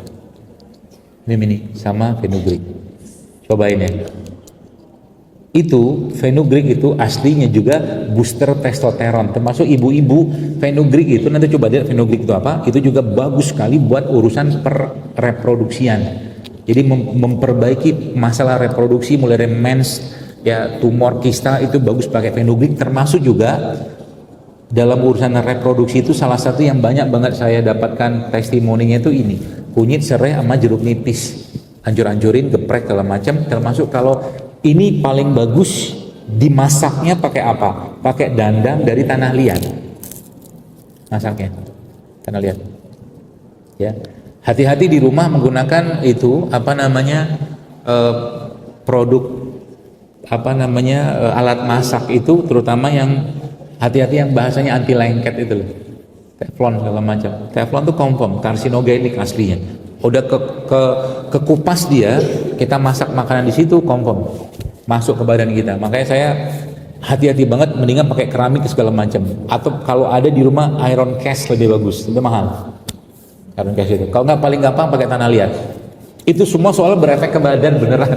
Ini sama fenugreek. Cobain ya. Itu fenugreek itu aslinya juga booster testosteron, termasuk ibu-ibu. Fenugreek itu nanti coba lihat fenugreek itu apa, itu juga bagus sekali buat urusan reproduksian. Jadi memperbaiki masalah reproduksi mulai dari mens, ya tumor kista itu bagus pakai fenugreek. Termasuk juga dalam urusan reproduksi itu salah satu yang banyak banget saya dapatkan testimoninya itu ini, kunyit, serai sama jeruk nipis, anjur-anjurin, geprek segala macam. Termasuk kalau ini paling bagus dimasaknya pakai apa? Pakai dandang dari tanah liat. Masaknya tanah liat. Ya, hati-hati di rumah menggunakan itu produk alat masak itu, terutama yang hati-hati yang bahasanya anti lengket itu loh. Teflon segala macam. Teflon tuh confirm karsinogenik aslinya. Udah ke kupas dia, kita masak makanan di situ confirm masuk ke badan kita. Makanya saya hati-hati banget, mendingan pakai keramik segala macam. Atau kalau ada di rumah iron cast lebih bagus, lebih mahal. Iron cast itu. Kalau nggak paling gampang pakai tanah liat. Itu semua soal berefek ke badan beneran.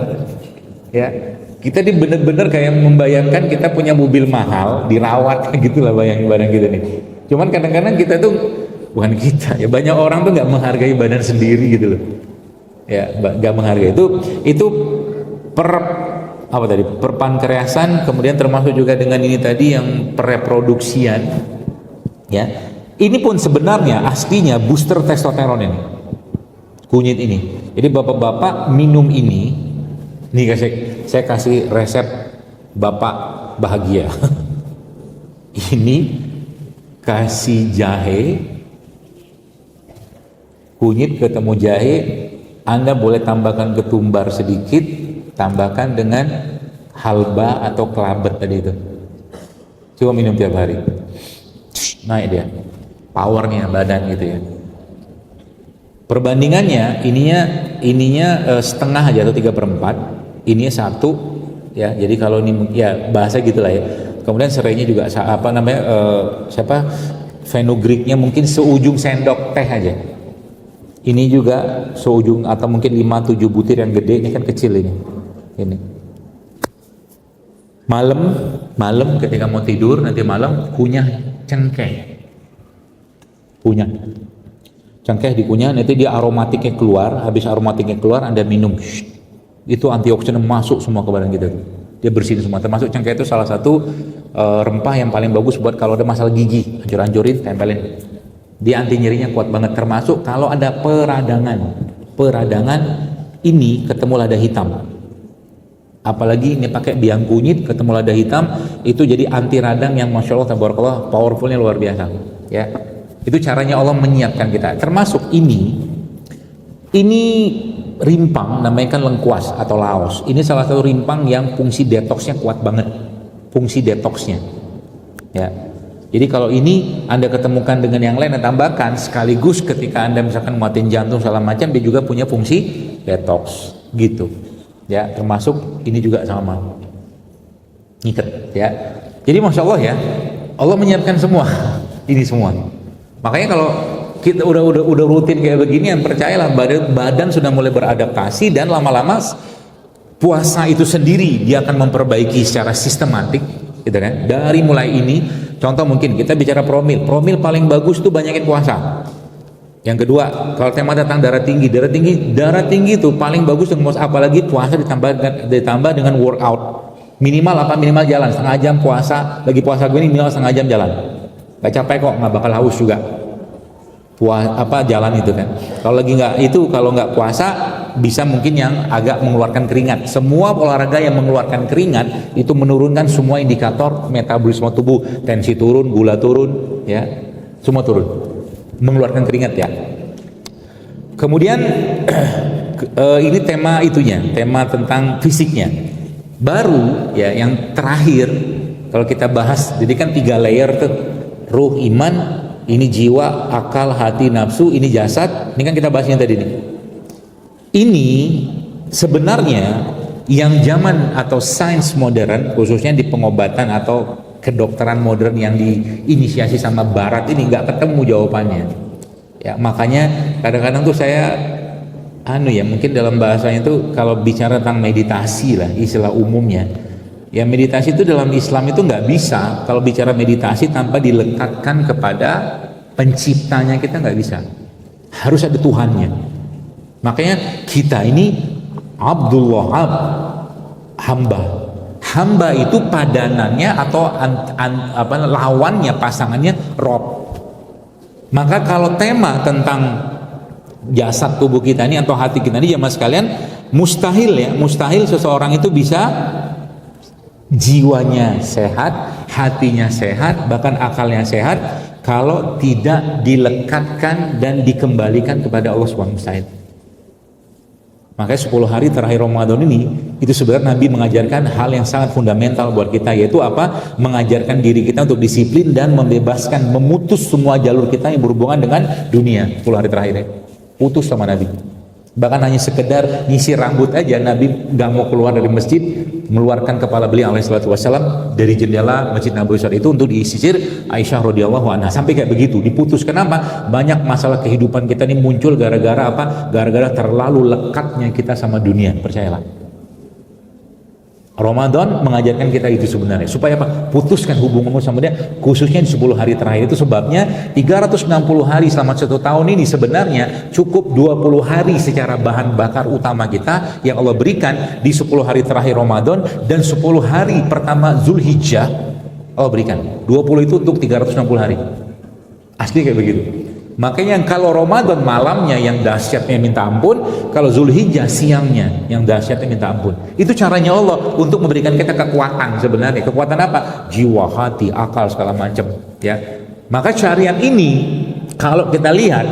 Ya, kita di bener-bener kayak membayangkan kita punya mobil mahal, dirawat gitulah bayangin badan kita nih. Cuman kadang-kadang kita tuh bukan kita ya, banyak orang tuh nggak menghargai badan sendiri gitu loh. Ya, nggak menghargai itu perpankreasan, kemudian termasuk juga dengan ini tadi yang pereproduksian. Ya, ini pun sebenarnya aslinya booster testosteron ini, kunyit ini. Jadi bapak-bapak minum ini, nih saya kasih resep bapak bahagia. Ini kasih jahe, kunyit ketemu jahe, Anda boleh tambahkan ketumbar sedikit, tambahkan dengan halba atau kelabet tadi itu. Coba minum tiap hari. Naik dia, powernya badan gitu ya. Perbandingannya ininya setengah aja atau 3/4, ininya 1 ya. Jadi kalau ini ya bahasa gitulah ya. Kemudian serainya juga fenugreeknya mungkin seujung sendok teh aja. Ini juga seujung atau mungkin 5-7 butir yang gede, ini kan kecil ini. Malam ketika mau tidur nanti malam kunyah cengkeh. Cengkeh dikunyah, nanti dia aromatiknya keluar. Habis aromatiknya keluar Anda minum. Itu antioksidan masuk semua ke badan kita. Dia bersihin semua. Termasuk cengkeh itu salah satu rempah yang paling bagus buat kalau ada masalah gigi. Anjur-anjurin, tempelin. Dia anti nyerinya kuat banget. Termasuk kalau ada peradangan ini ketemu lada hitam. Apalagi ini pakai biang kunyit ketemu lada hitam, itu jadi anti radang yang masya Allah tabarakallah powerfulnya luar biasa. Ya, itu caranya Allah menyiapkan kita. Termasuk ini rimpang namanya kan lengkuas atau laos. Ini salah satu rimpang yang fungsi detoksnya kuat banget. Fungsi detoksnya. Ya. Jadi kalau ini Anda ketemukan dengan yang lain, Anda tambahkan sekaligus ketika Anda misalkan nguatin jantung segala macam, dia juga punya fungsi detoks gitu. Ya, termasuk ini juga sama ngikat ya. Jadi masya Allah ya, Allah menyiapkan semua ini semua. Makanya kalau kita udah rutin kayak begini, yang percayalah badan sudah mulai beradaptasi, dan lama-lama puasa itu sendiri dia akan memperbaiki secara sistematik, gitu kan? Dari mulai ini, contoh mungkin kita bicara promil paling bagus tuh banyakin puasa. Yang kedua, kalau tema tentang darah tinggi itu paling bagus dengan apalagi puasa ditambah dengan workout. Minimal jalan setengah jam puasa. Lagi puasa gue ini minimal setengah jam jalan. Gak capek kok, nggak bakal haus juga. jalan itu kan. Kalau lagi nggak itu, kalau nggak puasa bisa mungkin yang agak mengeluarkan keringat. Semua olahraga yang mengeluarkan keringat itu menurunkan semua indikator metabolisme tubuh, tensi turun, gula turun, ya, semua turun, mengeluarkan keringat ya. Kemudian ini tema itunya, tema tentang fisiknya. Baru ya yang terakhir kalau kita bahas, jadi kan 3 layer tuh, ruh, iman, ini jiwa, akal, hati, nafsu, ini jasad. Ini kan kita bahasnya tadi nih. Ini sebenarnya yang zaman atau sains modern, khususnya di pengobatan atau kedokteran modern yang diinisiasi sama Barat ini nggak ketemu jawabannya. Ya makanya kadang-kadang tuh saya mungkin dalam bahasanya itu kalau bicara tentang meditasi lah istilah umumnya. Ya meditasi itu dalam Islam itu nggak bisa kalau bicara meditasi tanpa dilekatkan kepada penciptanya, kita nggak bisa, harus ada Tuhannya. Makanya kita ini Abdullah, hamba itu padanannya atau lawannya, pasangannya Rob. Maka kalau tema tentang jasad tubuh kita ini atau hati kita ini, jamaah sekalian, mustahil seseorang itu bisa jiwanya sehat, hatinya sehat, bahkan akalnya sehat kalau tidak dilekatkan dan dikembalikan kepada Allah SWT. Makanya 10 hari terakhir Ramadan ini itu sebenarnya Nabi mengajarkan hal yang sangat fundamental buat kita, yaitu apa? Mengajarkan diri kita untuk disiplin dan membebaskan, memutus semua jalur kita yang berhubungan dengan dunia. 10 hari terakhir putus sama Nabi. Bahkan hanya sekedar nyisir rambut aja, Nabi gak mau keluar dari masjid, mengeluarkan kepala beliau alaihissalam dari jendela Masjid Nabawi itu untuk disisir Aisyah radhiyallahu anha. Sampai kayak begitu, diputus. Kenapa? Banyak masalah kehidupan kita ini muncul gara-gara apa? Gara-gara terlalu lekatnya kita sama dunia. Percayalah, Ramadan mengajarkan kita itu sebenarnya, supaya apa? Putuskan hubunganmu sama dia, khususnya di 10 hari terakhir. Itu sebabnya 360 hari selama 1 tahun ini sebenarnya cukup 20 hari secara bahan bakar utama kita yang Allah berikan di 10 hari terakhir Ramadan, dan 10 hari pertama Zulhijjah Allah berikan. 20 itu untuk 360 hari. Asli kayak begitu. Makanya kalau Ramadan malamnya yang dahsyatnya minta ampun, kalau Zulhijjah siangnya yang dahsyatnya minta ampun. Itu caranya Allah untuk memberikan kita kekuatan sebenarnya. Kekuatan apa? Jiwa, hati, akal, segala macam. Ya. Maka syariat ini kalau kita lihat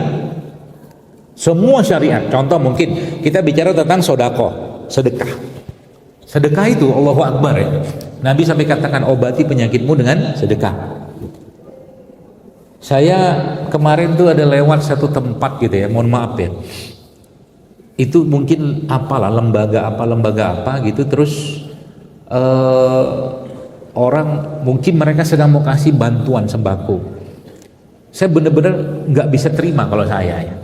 semua syariat, contoh mungkin kita bicara tentang sedekah. Sedekah itu Allahu Akbar ya. Nabi sampai katakan obati penyakitmu dengan sedekah. Saya kemarin tuh ada lewat satu tempat gitu ya, mohon maaf ya, itu mungkin lembaga apa gitu, terus orang mungkin mereka sedang mau kasih bantuan sembako. Saya bener-bener nggak bisa terima kalau saya ya.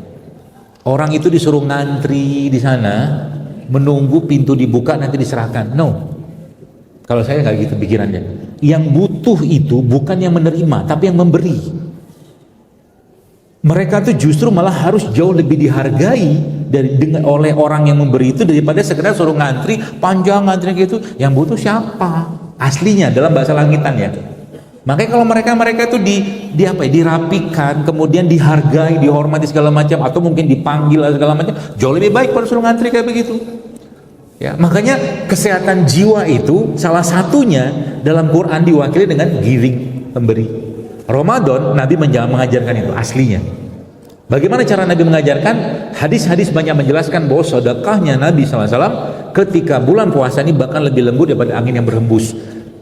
Orang itu disuruh ngantri di sana, menunggu pintu dibuka nanti diserahkan. No, kalau saya nggak gitu pikirannya. Yang butuh itu bukan yang menerima, tapi yang memberi. Mereka tuh justru malah harus jauh lebih dihargai oleh orang yang memberi itu daripada sekedar suruh ngantri panjang, ngantri gitu. Yang butuh siapa? Aslinya dalam bahasa langitan ya. Makanya kalau mereka itu dirapikan, kemudian dihargai, dihormati segala macam, atau mungkin dipanggil segala macam, jauh lebih baik pada suruh ngantri kayak begitu. Ya, makanya kesehatan jiwa itu salah satunya dalam Quran diwakili dengan giving, pemberi. Ramadan Nabi mengajarkan itu aslinya. Bagaimana cara Nabi mengajarkan? Hadis-hadis banyak menjelaskan bahwa sedekahnya Nabi SAW ketika bulan puasa ini bahkan lebih lembut daripada angin yang berhembus.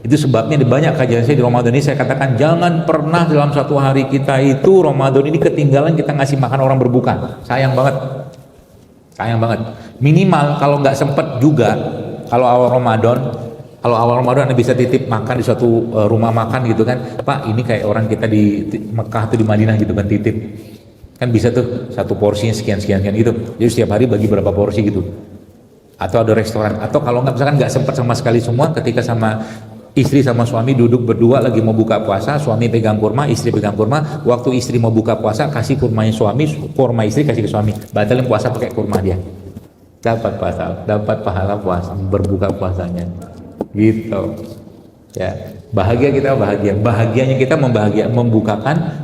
Itu sebabnya di banyak kajian saya di Ramadan ini saya katakan jangan pernah dalam satu hari kita itu Ramadan ini ketinggalan kita ngasih makan orang berbuka. Sayang banget. Minimal kalau nggak sempet juga, kalau awal Ramadan Anda bisa titip makan di suatu rumah makan gitu kan, Pak ini kayak orang kita di Mekah atau di Madinah gitu kan, titip kan bisa tuh satu porsinya sekian gitu, jadi setiap hari bagi berapa porsi gitu. Atau ada restoran, atau kalau misalkan nggak sempat sama sekali semua, ketika sama istri sama suami duduk berdua lagi mau buka puasa, suami pegang kurma, istri pegang kurma, waktu istri mau buka puasa kasih kurmanya suami, kurma istri kasih ke suami, batalin puasa pakai kurma dia, dapat pahala puasa, berbuka puasanya gitu ya. Bahagianya kita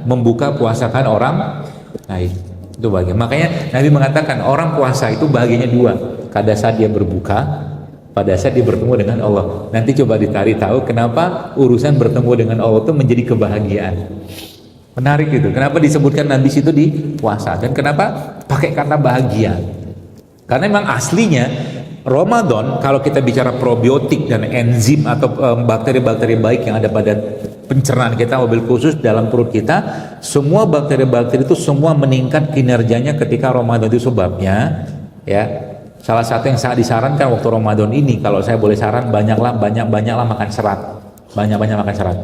membuka puasakan orang Nah itu bahagia. Makanya Nabi mengatakan orang puasa itu bahagianya dua. Pada saat dia berbuka, pada saat dia bertemu dengan Allah. Nanti coba ditarik tahu kenapa urusan bertemu dengan Allah itu menjadi kebahagiaan. Menarik itu. Kenapa disebutkan Nabi situ di puasa dan kenapa pakai kata bahagia? Karena memang aslinya Ramadan kalau kita bicara probiotik dan enzim atau bakteri-bakteri baik yang ada pada pencernaan kita, mobil khusus dalam perut kita, semua bakteri-bakteri itu semua meningkat kinerjanya ketika Ramadan. Itu sebabnya ya salah satu yang sangat disarankan waktu Ramadan ini, kalau saya boleh saran, banyaklah makan serat, banyak makan serat.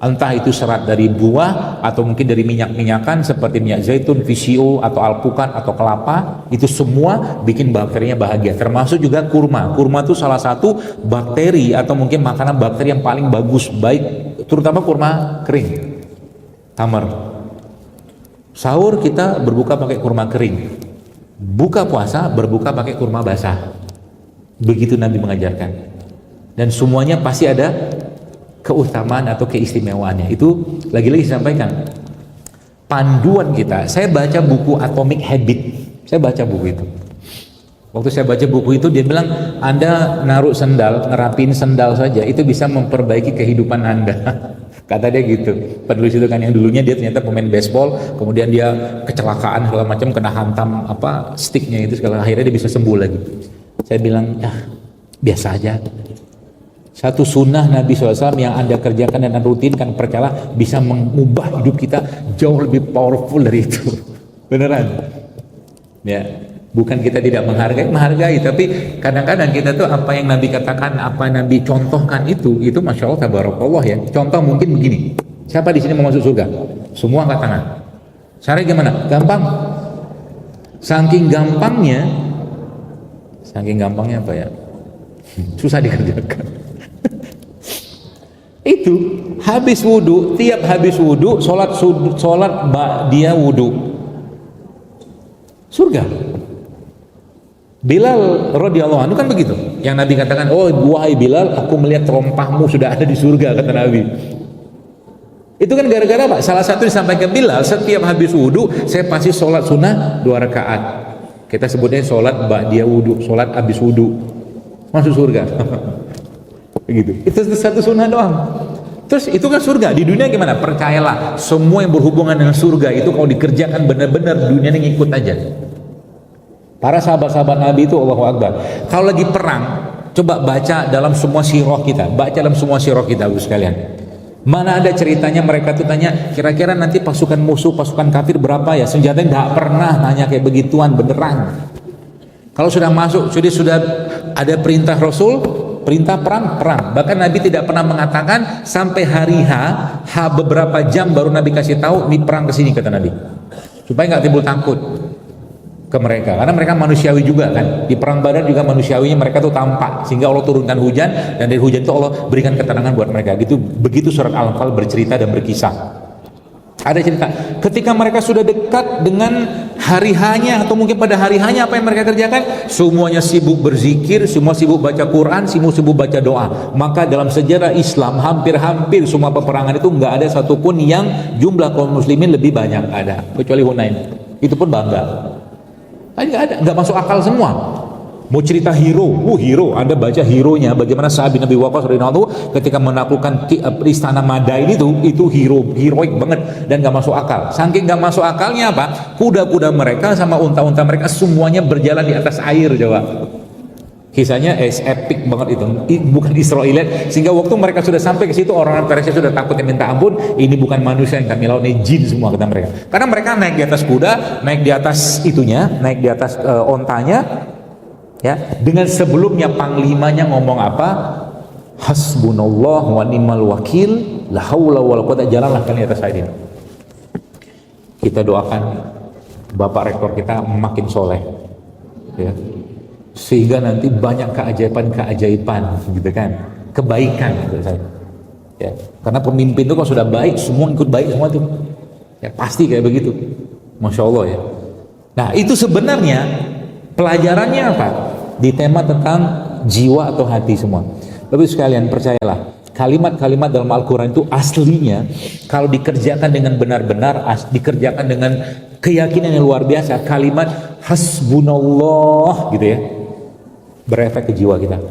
Entah itu serat dari buah atau mungkin dari minyak-minyakan seperti minyak zaitun, VCO atau alpukat atau kelapa, itu semua bikin bakterinya bahagia. Termasuk juga kurma. Kurma itu salah satu bakteri atau mungkin makanan bakteri yang paling bagus, baik terutama kurma kering. Tamar. Sahur kita berbuka pakai kurma kering. Buka puasa berbuka pakai kurma basah. Begitu Nabi mengajarkan. Dan semuanya pasti ada keutamaan atau keistimewaannya. Itu lagi-lagi disampaikan panduan kita. Saya baca buku Atomic Habit, saya baca buku itu. Waktu saya baca buku itu dia bilang Anda naruh sendal, ngerapin sendal saja itu bisa memperbaiki kehidupan Anda. Kata dia gitu. Penulis itu kan yang dulunya dia ternyata pemain baseball, kemudian dia kecelakaan segala macam, kena hantam sticknya itu segala, akhirnya dia bisa sembuh lagi. Saya bilang ya biasa aja. Satu sunnah Nabi SAW yang Anda kerjakan dan Anda rutinkan, percayalah bisa mengubah hidup kita jauh lebih powerful dari itu. Beneran ya, bukan kita tidak menghargai, tapi kadang-kadang kita tuh apa yang Nabi katakan, apa yang Nabi contohkan itu Masya Allah tabarakallah ya. Contoh mungkin begini, siapa di sini mau masuk surga? Semua angkat tangan. Caranya gimana? Gampang. Saking gampangnya apa ya, susah dikerjakan. Itu habis wudhu, tiap habis wudhu sholat dia wudhu, surga. Bilal radhiyallahu anhu kan begitu, yang Nabi katakan, oh wahai Bilal, aku melihat terompahmu sudah ada di surga, kata Nabi. Itu kan gara-gara apa? Salah satu disampaikan Bilal, setiap habis wudhu saya pasti sholat sunnah 2 rakaat. Kita sebutnya sholat ba'diyah wudhu, sholat habis wudhu, masuk surga. Gitu. Itu satu sunnah doang. Terus itu kan surga. Di dunia gimana? Percayalah, semua yang berhubungan dengan surga itu kalau dikerjakan benar-benar, dunia ini ngikut aja. Para sahabat-sahabat Nabi itu Allahu Akbar. Kalau lagi perang, coba baca dalam semua sirah kita, Bapak sekalian. Mana ada ceritanya mereka tuh tanya, kira-kira nanti pasukan musuh, pasukan kafir berapa ya? Senjatanya nggak pernah nanya kayak begituan, beneran. Kalau sudah masuk, sudah ada perintah Rasul, perintah perang. Bahkan Nabi tidak pernah mengatakan sampai hari H beberapa jam baru Nabi kasih tahu nih perang ke sini, kata Nabi, supaya nggak timbul takut ke mereka, karena mereka manusiawi juga kan. Di perang Badar juga manusiawinya mereka tuh tampak, sehingga Allah turunkan hujan, dan dari hujan itu Allah berikan ketenangan buat mereka. Begitu surat Al-Anfal bercerita dan berkisah. Ada cerita ketika mereka sudah dekat dengan hari hanya, atau mungkin pada hari hanya, apa yang mereka kerjakan? Semuanya sibuk berzikir, semua sibuk baca Quran, semua sibuk baca doa. Maka dalam sejarah Islam hampir semua peperangan itu nggak ada satupun yang jumlah kaum muslimin lebih banyak, ada kecuali Hunain. Itu pun bangga. Nggak masuk akal semua. Mau cerita hero, Anda baca hero-nya, bagaimana sahabat Nabi Waqqas radhiyallahu anhu ketika menaklukkan istana Madain itu heroik banget dan nggak masuk akal. Saking nggak masuk akalnya apa? Kuda-kuda mereka sama unta-unta mereka semuanya berjalan di atas air, coba. Kisahnya epic banget itu, bukan Israiliyat. Sehingga waktu mereka sudah sampai ke situ, orang Persia sudah takutnya minta ampun. Ini bukan manusia yang kami lawan, ini jin semua, kata mereka. Karena mereka naik di atas kuda, naik di atas ontanya. Ya, dengan sebelumnya panglimanya ngomong apa? Hasbunallah wa ni'mal wakil, la haula wala quwwata, jalanlah kalian atas air ini. Kita doakan Bapak Rektor kita makin soleh, ya, sehingga nanti banyak keajaiban gitu kan, kebaikan gitu, ya. Karena pemimpin itu kalau sudah baik, semua ikut baik semua tuh, ya pasti kayak begitu, Masya Allah ya. Nah itu sebenarnya pelajarannya apa? Di tema tentang jiwa atau hati semua. Tapi sekalian percayalah, kalimat-kalimat dalam Al-Quran itu aslinya kalau dikerjakan dengan benar-benar, dikerjakan dengan keyakinan yang luar biasa. Kalimat hasbunallah gitu ya, berefek ke jiwa kita.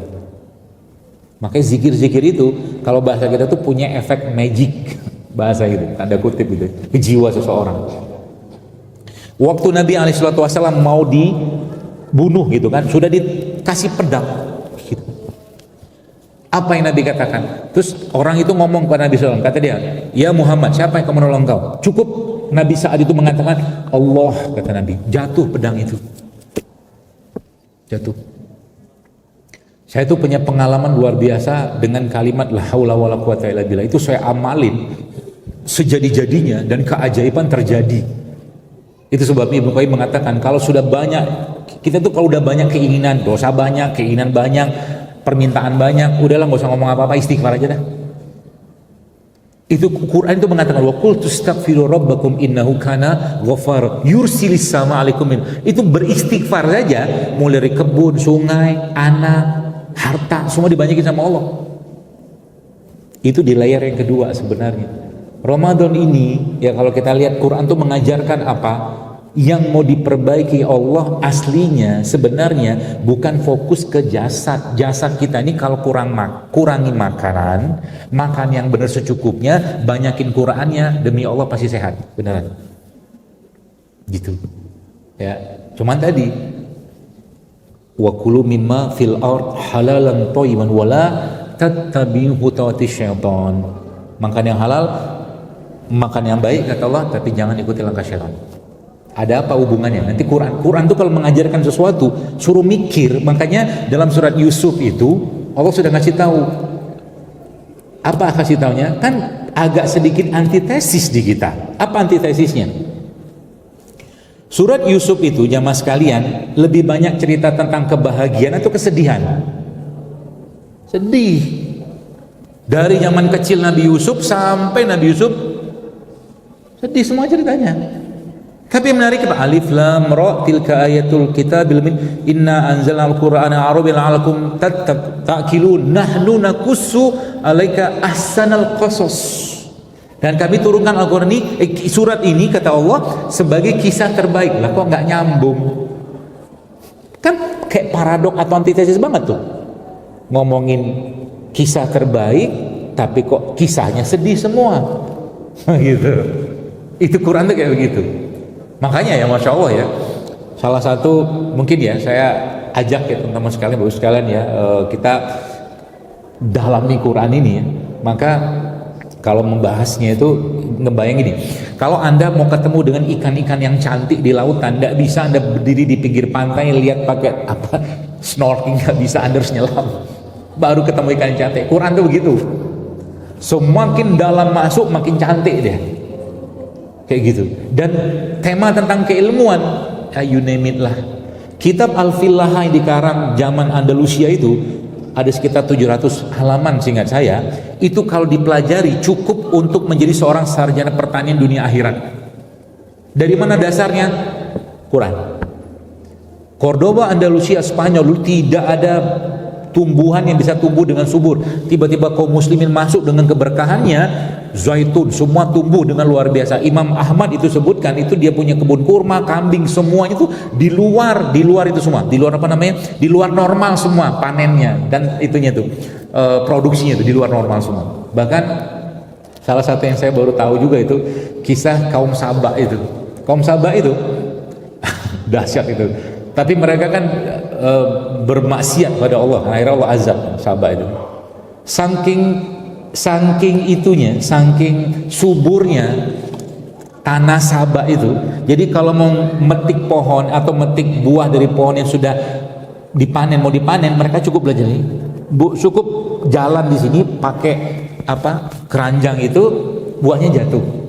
Makanya zikir-zikir itu kalau bahasa kita tuh punya efek magic, bahasa itu tanda kutip gitu, ke jiwa seseorang. Waktu Nabi SAW mau dibunuh gitu kan, sudah dikasih pedang gitu. Apa yang Nabi katakan? Terus orang itu ngomong kepada Nabi SAW, kata dia, ya Muhammad, siapa yang akan menolong kau? Cukup Nabi saat itu mengatakan Allah, kata Nabi. Jatuh pedang itu, jatuh. Saya itu punya pengalaman luar biasa dengan kalimat la haula wala quwata illa billah. Itu saya amalin sejadi-jadinya dan keajaiban terjadi. Itu sebabnya Ibnu Qayyim mengatakan kalau sudah banyak, kita tuh kalau udah banyak keinginan, dosa banyak, keinginan banyak, permintaan banyak, udahlah nggak usah ngomong apa-apa, istighfar aja dah. Itu Quran itu mengatakan wa qul tastaghfiru rabbakum innahu kana ghafar yursilis sama alaikum. Itu beristighfar saja, mulai dari kebun, sungai, anak, harta, semua dibanyakin sama Allah. Itu di layar yang kedua sebenarnya. Ramadan ini ya kalau kita lihat Quran tuh mengajarkan apa? Yang mau diperbaiki Allah aslinya sebenarnya bukan fokus ke jasad. Jasad kita ini kalau kurangi makanan, makan yang benar secukupnya, banyakin Qurannya, demi Allah pasti sehat, beneran. Gitu. Ya, cuman tadi wa kulu mimma fil ard halalan thayyiban wala tattabi'u khutuwatish syaitan. Makan yang halal, makan yang baik kata Allah, tapi jangan ikuti langkah syaitan. Ada apa hubungannya? Nanti Quran tuh kalau mengajarkan sesuatu suruh mikir. Makanya dalam surat Yusuf itu Allah sudah ngasih tahu. Apa kasih taunya? Kan agak sedikit antitesis di kita. Apa antitesisnya? Surat Yusuf itu jamaah sekalian lebih banyak cerita tentang kebahagiaan atau kesedihan? Sedih. Dari zaman kecil Nabi Yusuf sampai Nabi Yusuf sedih semua ceritanya. Tapi yang menarik apa? Alif lam ra tilka ayatul kitabil min inna anzalnal qur'ana arabiyyan la'allakum ta'qilun nahnu naqussu 'alaika ahsanal qasas. Dan kami turunkan Al-Qur'an ini surat ini kata Allah sebagai kisah terbaik. Lah kok enggak nyambung? Kan kayak paradok atau antitesis banget tuh. Ngomongin kisah terbaik tapi kok kisahnya sedih semua. Gitu. Itu Quran tuh kayak begitu. Makanya ya Masya Allah ya, salah satu mungkin ya saya ajak ya teman-teman sekalian, bagus sekalian ya, kita dalami Quran ini ya. Maka kalau membahasnya itu ngebayang ini, kalau Anda mau ketemu dengan ikan-ikan yang cantik di lautan, tidak bisa Anda berdiri di pinggir pantai lihat pakai apa snorkeling, nggak bisa, Anda harus nyelam baru ketemu ikan yang cantik. Quran tuh begitu, semakin dalam masuk makin cantik deh. Kayak gitu. Dan tema tentang keilmuan, you name it lah. Kitab Al-Fillaha yang dikarang zaman Andalusia itu ada sekitar 700 halaman seingat saya. Itu kalau dipelajari cukup untuk menjadi seorang sarjana pertanian dunia akhirat. Dari mana dasarnya? Quran. Cordoba, Andalusia, Spanyol dulu tidak ada tumbuhan yang bisa tumbuh dengan subur. Tiba-tiba kaum muslimin masuk dengan keberkahannya, zaitun semua tumbuh dengan luar biasa. Imam Ahmad itu sebutkan, itu dia punya kebun kurma, kambing, semuanya itu di luar itu semua, di luar apa namanya, di luar normal semua panennya dan itunya tuh produksinya itu di luar normal semua. Bahkan salah satu yang saya baru tahu juga itu kisah kaum Saba itu. Kaum Saba itu dahsyat itu. Tapi mereka kan bermaksiat pada Allah, akhirnya Allah azab Saba itu. Saking itunya, saking suburnya tanah Saba itu. Jadi kalau mau metik pohon atau metik buah dari pohon yang sudah dipanen, mau dipanen, mereka cukup belajar ini. Cukup jalan di sini pakai apa? Keranjang itu, buahnya jatuh.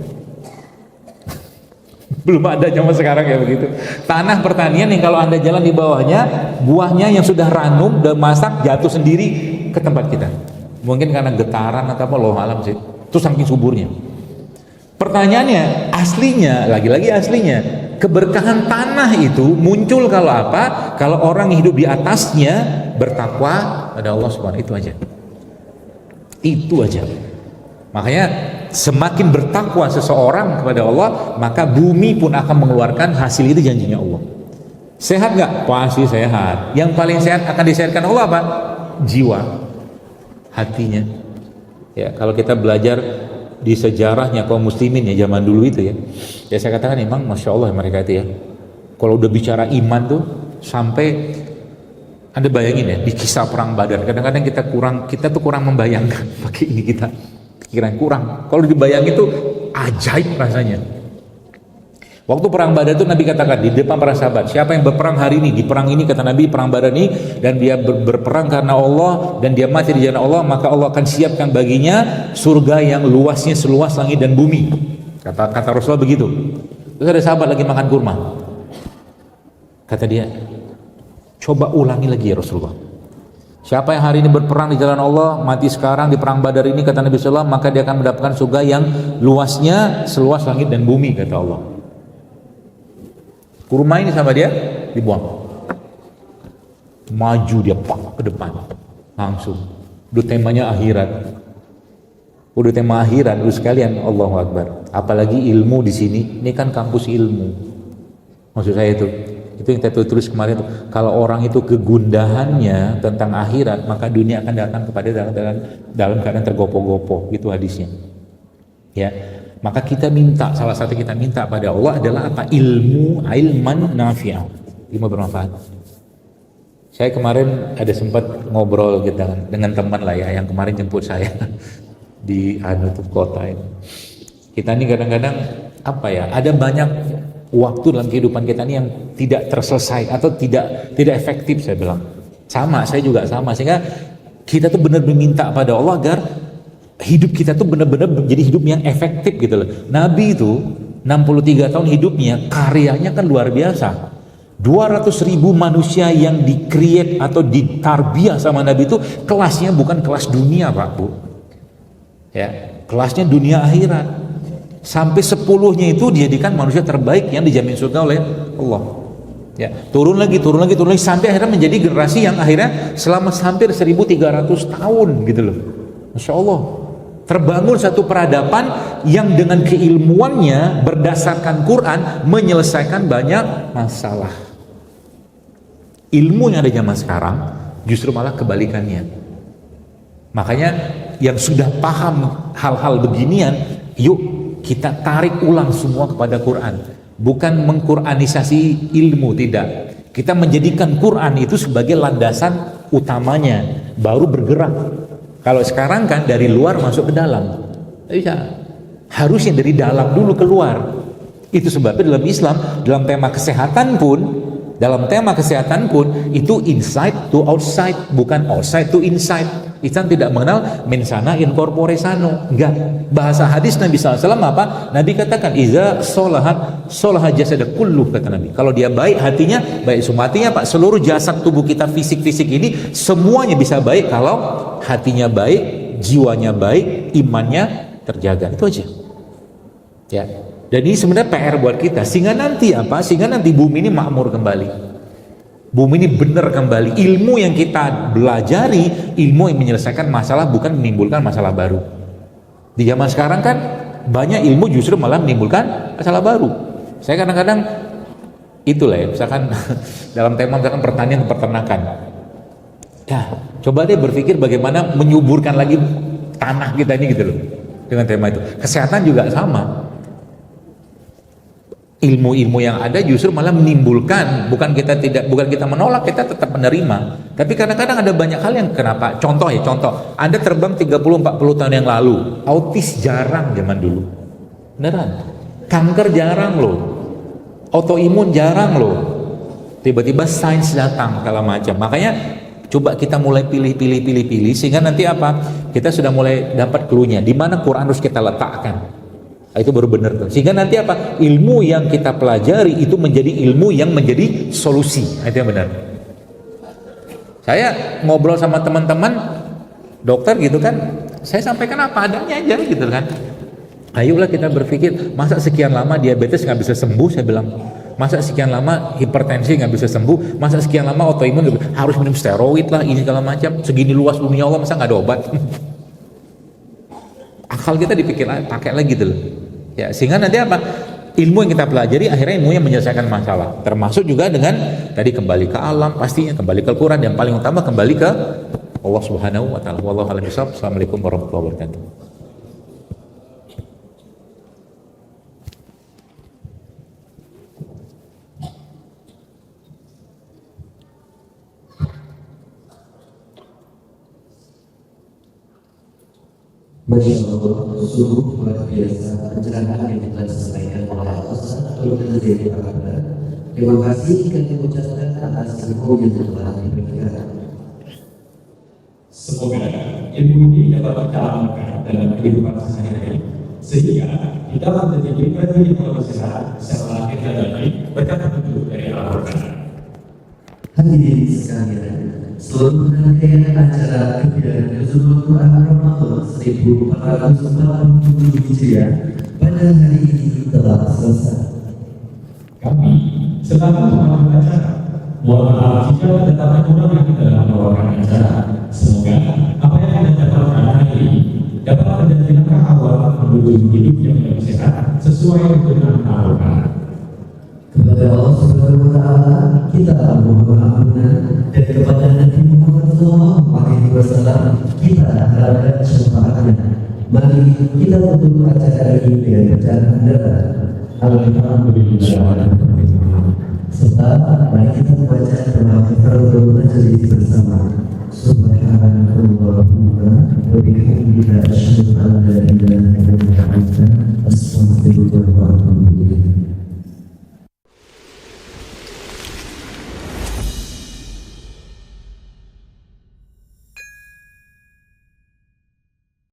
Belum ada zaman sekarang kayak begitu. Tanah pertanian yang kalau Anda jalan di bawahnya, buahnya yang sudah ranum dan masak jatuh sendiri ke tempat kita. Mungkin karena getaran atau apa, Allah alam sih. Itu saking suburnya. Pertanyaannya, aslinya, lagi-lagi aslinya, keberkahan tanah itu muncul kalau apa? Kalau orang hidup di atasnya bertakwa pada Allah Subhanahu, itu aja. Itu aja. Makanya semakin bertakwa seseorang kepada Allah, maka bumi pun akan mengeluarkan hasil itu, janjinya Allah. Sehat nggak? Pasti sehat. Yang paling sehat akan disehatkan Allah apa? Jiwa, hatinya. Ya, kalau kita belajar di sejarahnya kaum muslimin ya zaman dulu itu ya, ya saya katakan memang masya Allah mereka itu ya. Kalau udah bicara iman tuh sampai Anda bayangin ya di kisah perang Badar, kadang-kadang kita tuh kurang membayangkan pakai ini kita pikiran kurang. Kalau dibayangin tuh ajaib rasanya. Waktu perang Badar itu Nabi katakan di depan para sahabat, siapa yang berperang hari ini di perang ini, kata Nabi, perang Badar ini, dan dia berperang karena Allah dan dia mati di jalan Allah, maka Allah akan siapkan baginya surga yang luasnya seluas langit dan bumi. Kata Rasulullah begitu. Terus ada sahabat lagi makan kurma. Kata dia, coba ulangi lagi ya Rasulullah. Siapa yang hari ini berperang di jalan Allah, mati sekarang di perang Badar ini, kata Nabi SAW, maka dia akan mendapatkan surga yang luasnya seluas langit dan bumi, kata Allah. Kurma ini sama dia dibuang. Maju dia ke depan. Langsung. Udah temanya akhirat. Udah tema akhirat dulu sekalian, Allahu Akbar. Apalagi ilmu di sini, ini kan kampus ilmu. Maksud saya itu yang saya tulis kemarin itu, kalau orang itu kegundahannya tentang akhirat, maka dunia akan datang kepada dalam keadaan tergopoh-gopoh, gitu hadisnya. Ya, maka kita minta, salah satu kita minta pada Allah adalah apa? Ilman nafi'ah, ilmu bermanfaat. Saya kemarin ada sempat ngobrol gitu dengan teman lah ya, yang kemarin jemput saya di kota ini. Kita ini kadang-kadang apa ya? Ada banyak waktu dalam kehidupan kita ini yang tidak terselesai atau tidak efektif, saya bilang. Saya juga sama, sehingga kita tuh benar-benar minta pada Allah agar hidup kita tuh benar-benar menjadi hidup yang efektif gitu loh. Nabi itu 63 tahun hidupnya, karyanya kan luar biasa. 200.000 manusia yang di-create atau ditarbiyah sama Nabi itu kelasnya bukan kelas dunia, Pak Bu. Ya, kelasnya dunia akhirat. Sampai 10-nya itu dijadikan manusia terbaik yang dijamin surga oleh Allah. Ya, turun lagi sampai akhirnya menjadi generasi yang akhirnya selama hampir 1.300 tahun gitu loh. Masya Allah, terbangun satu peradaban yang dengan keilmuannya berdasarkan Quran menyelesaikan banyak masalah. Ilmu yang ada zaman sekarang justru malah kebalikannya. Makanya yang sudah paham hal-hal beginian, yuk kita tarik ulang semua kepada Quran. Bukan mengquranisasi ilmu, tidak. Kita menjadikan Quran itu sebagai landasan utamanya, baru bergerak. Kalau sekarang kan dari luar masuk ke dalam. Bisa. Harusnya dari dalam dulu keluar. Itu sebabnya dalam Islam, dalam tema kesehatan pun itu inside to outside, bukan outside to inside. Islam tidak mengenal mensana in corpore sano, enggak. Bahasa hadis Nabi SAW apa? Nabi katakan iza solahat jasada kulluh, kata Nabi. Kalau dia baik hatinya, baik semua. Artinya Pak, seluruh jasad tubuh kita fisik ini semuanya bisa baik kalau hatinya baik, jiwanya baik, imannya terjaga. Itu aja. Ya. Dan ini sebenarnya PR buat kita, sehingga nanti bumi ini makmur kembali. Bumi ini benar kembali. Ilmu yang kita belajari, ilmu yang menyelesaikan masalah, bukan menimbulkan masalah baru. Di zaman sekarang kan banyak ilmu justru malah menimbulkan masalah baru. Saya kadang-kadang itulah ya, misalkan dalam tema misalkan pertanian atau peternakan. Ya, coba deh berpikir bagaimana menyuburkan lagi tanah kita ini gitu loh. Dengan tema itu. Kesehatan juga sama. Ilmu-ilmu yang ada justru malah menimbulkan, bukan kita menolak, kita tetap menerima. Tapi kadang-kadang ada banyak hal yang kenapa? Contoh, Anda terbang 30-40 tahun yang lalu, autis jarang zaman dulu. Beneran. Kanker jarang loh. Autoimun jarang loh. Tiba-tiba sains datang segala macam. Makanya coba kita mulai pilih sehingga nanti apa? Kita sudah mulai dapat clue-nya di mana Quran harus kita letakkan. Itu baru benar tuh. Sehingga nanti apa? Ilmu yang kita pelajari itu menjadi ilmu yang menjadi solusi. Itu yang benar. Saya ngobrol sama teman-teman dokter gitu kan, saya sampaikan apa adanya aja gitu kan. Ayolah kita berpikir, masa sekian lama diabetes nggak bisa sembuh, saya bilang. Masa sekian lama hipertensi nggak bisa sembuh, masa sekian lama autoimun harus minum steroid lah, ini segala macam. Segini luas bumi Allah, masa nggak ada obat? akal kita dipikir pakai lagi gitu loh. Ya, sehingga nanti apa? Ilmu yang kita pelajari akhirnya ilmu yang menyelesaikan masalah. Termasuk juga dengan tadi kembali ke alam, pastinya kembali ke Al-Quran, yang paling utama kembali ke Allah Subhanahu wa taala. Wallahu a'lam bishawab. Assalamualaikum warahmatullahi wabarakatuh. Masya Allah, sungguh luar biasa pencerahan yang telah disampaikan oleh Ustaz Abdul Qadir Akbar. Terima kasih kami ucapkan atas ilmu yang telah diberikan. Semoga ilmu ini dapat kita amalkan dalam kehidupan sehari-hari, sehingga kita menjadi pribadi yang bersehat secara lahir dan batin berkat petunjuk dari Al-Quran. Hadirin sekalian, seluruh rangkaian acara kegiatan Nuzulul Quran Ramadan 1447 Hijriah pada hari ini telah selesai. Kami selaku pengamat acara mohon maaf jika terdapat kekurangan dalam membawakan acara. Semoga apa yang kita dapatkan hari ini dapat menjadi langkah awal menuju hidup yang lebih sehat sesuai dengan Al-Quran. Kepada Allah Subhanahu wa taala kita mohon ampunan, dan kepada Nabi Muhammad sallallahu alaihi wasallam kita harapkan syafaatnya. Mari kita tutup acara ini dengan bacaan hamdalah. Alhamdulillah. Serta mari kita membaca doa kafaratul majelis bersama. Subhanallahumma wa bihamdika asyhadu an la ilaha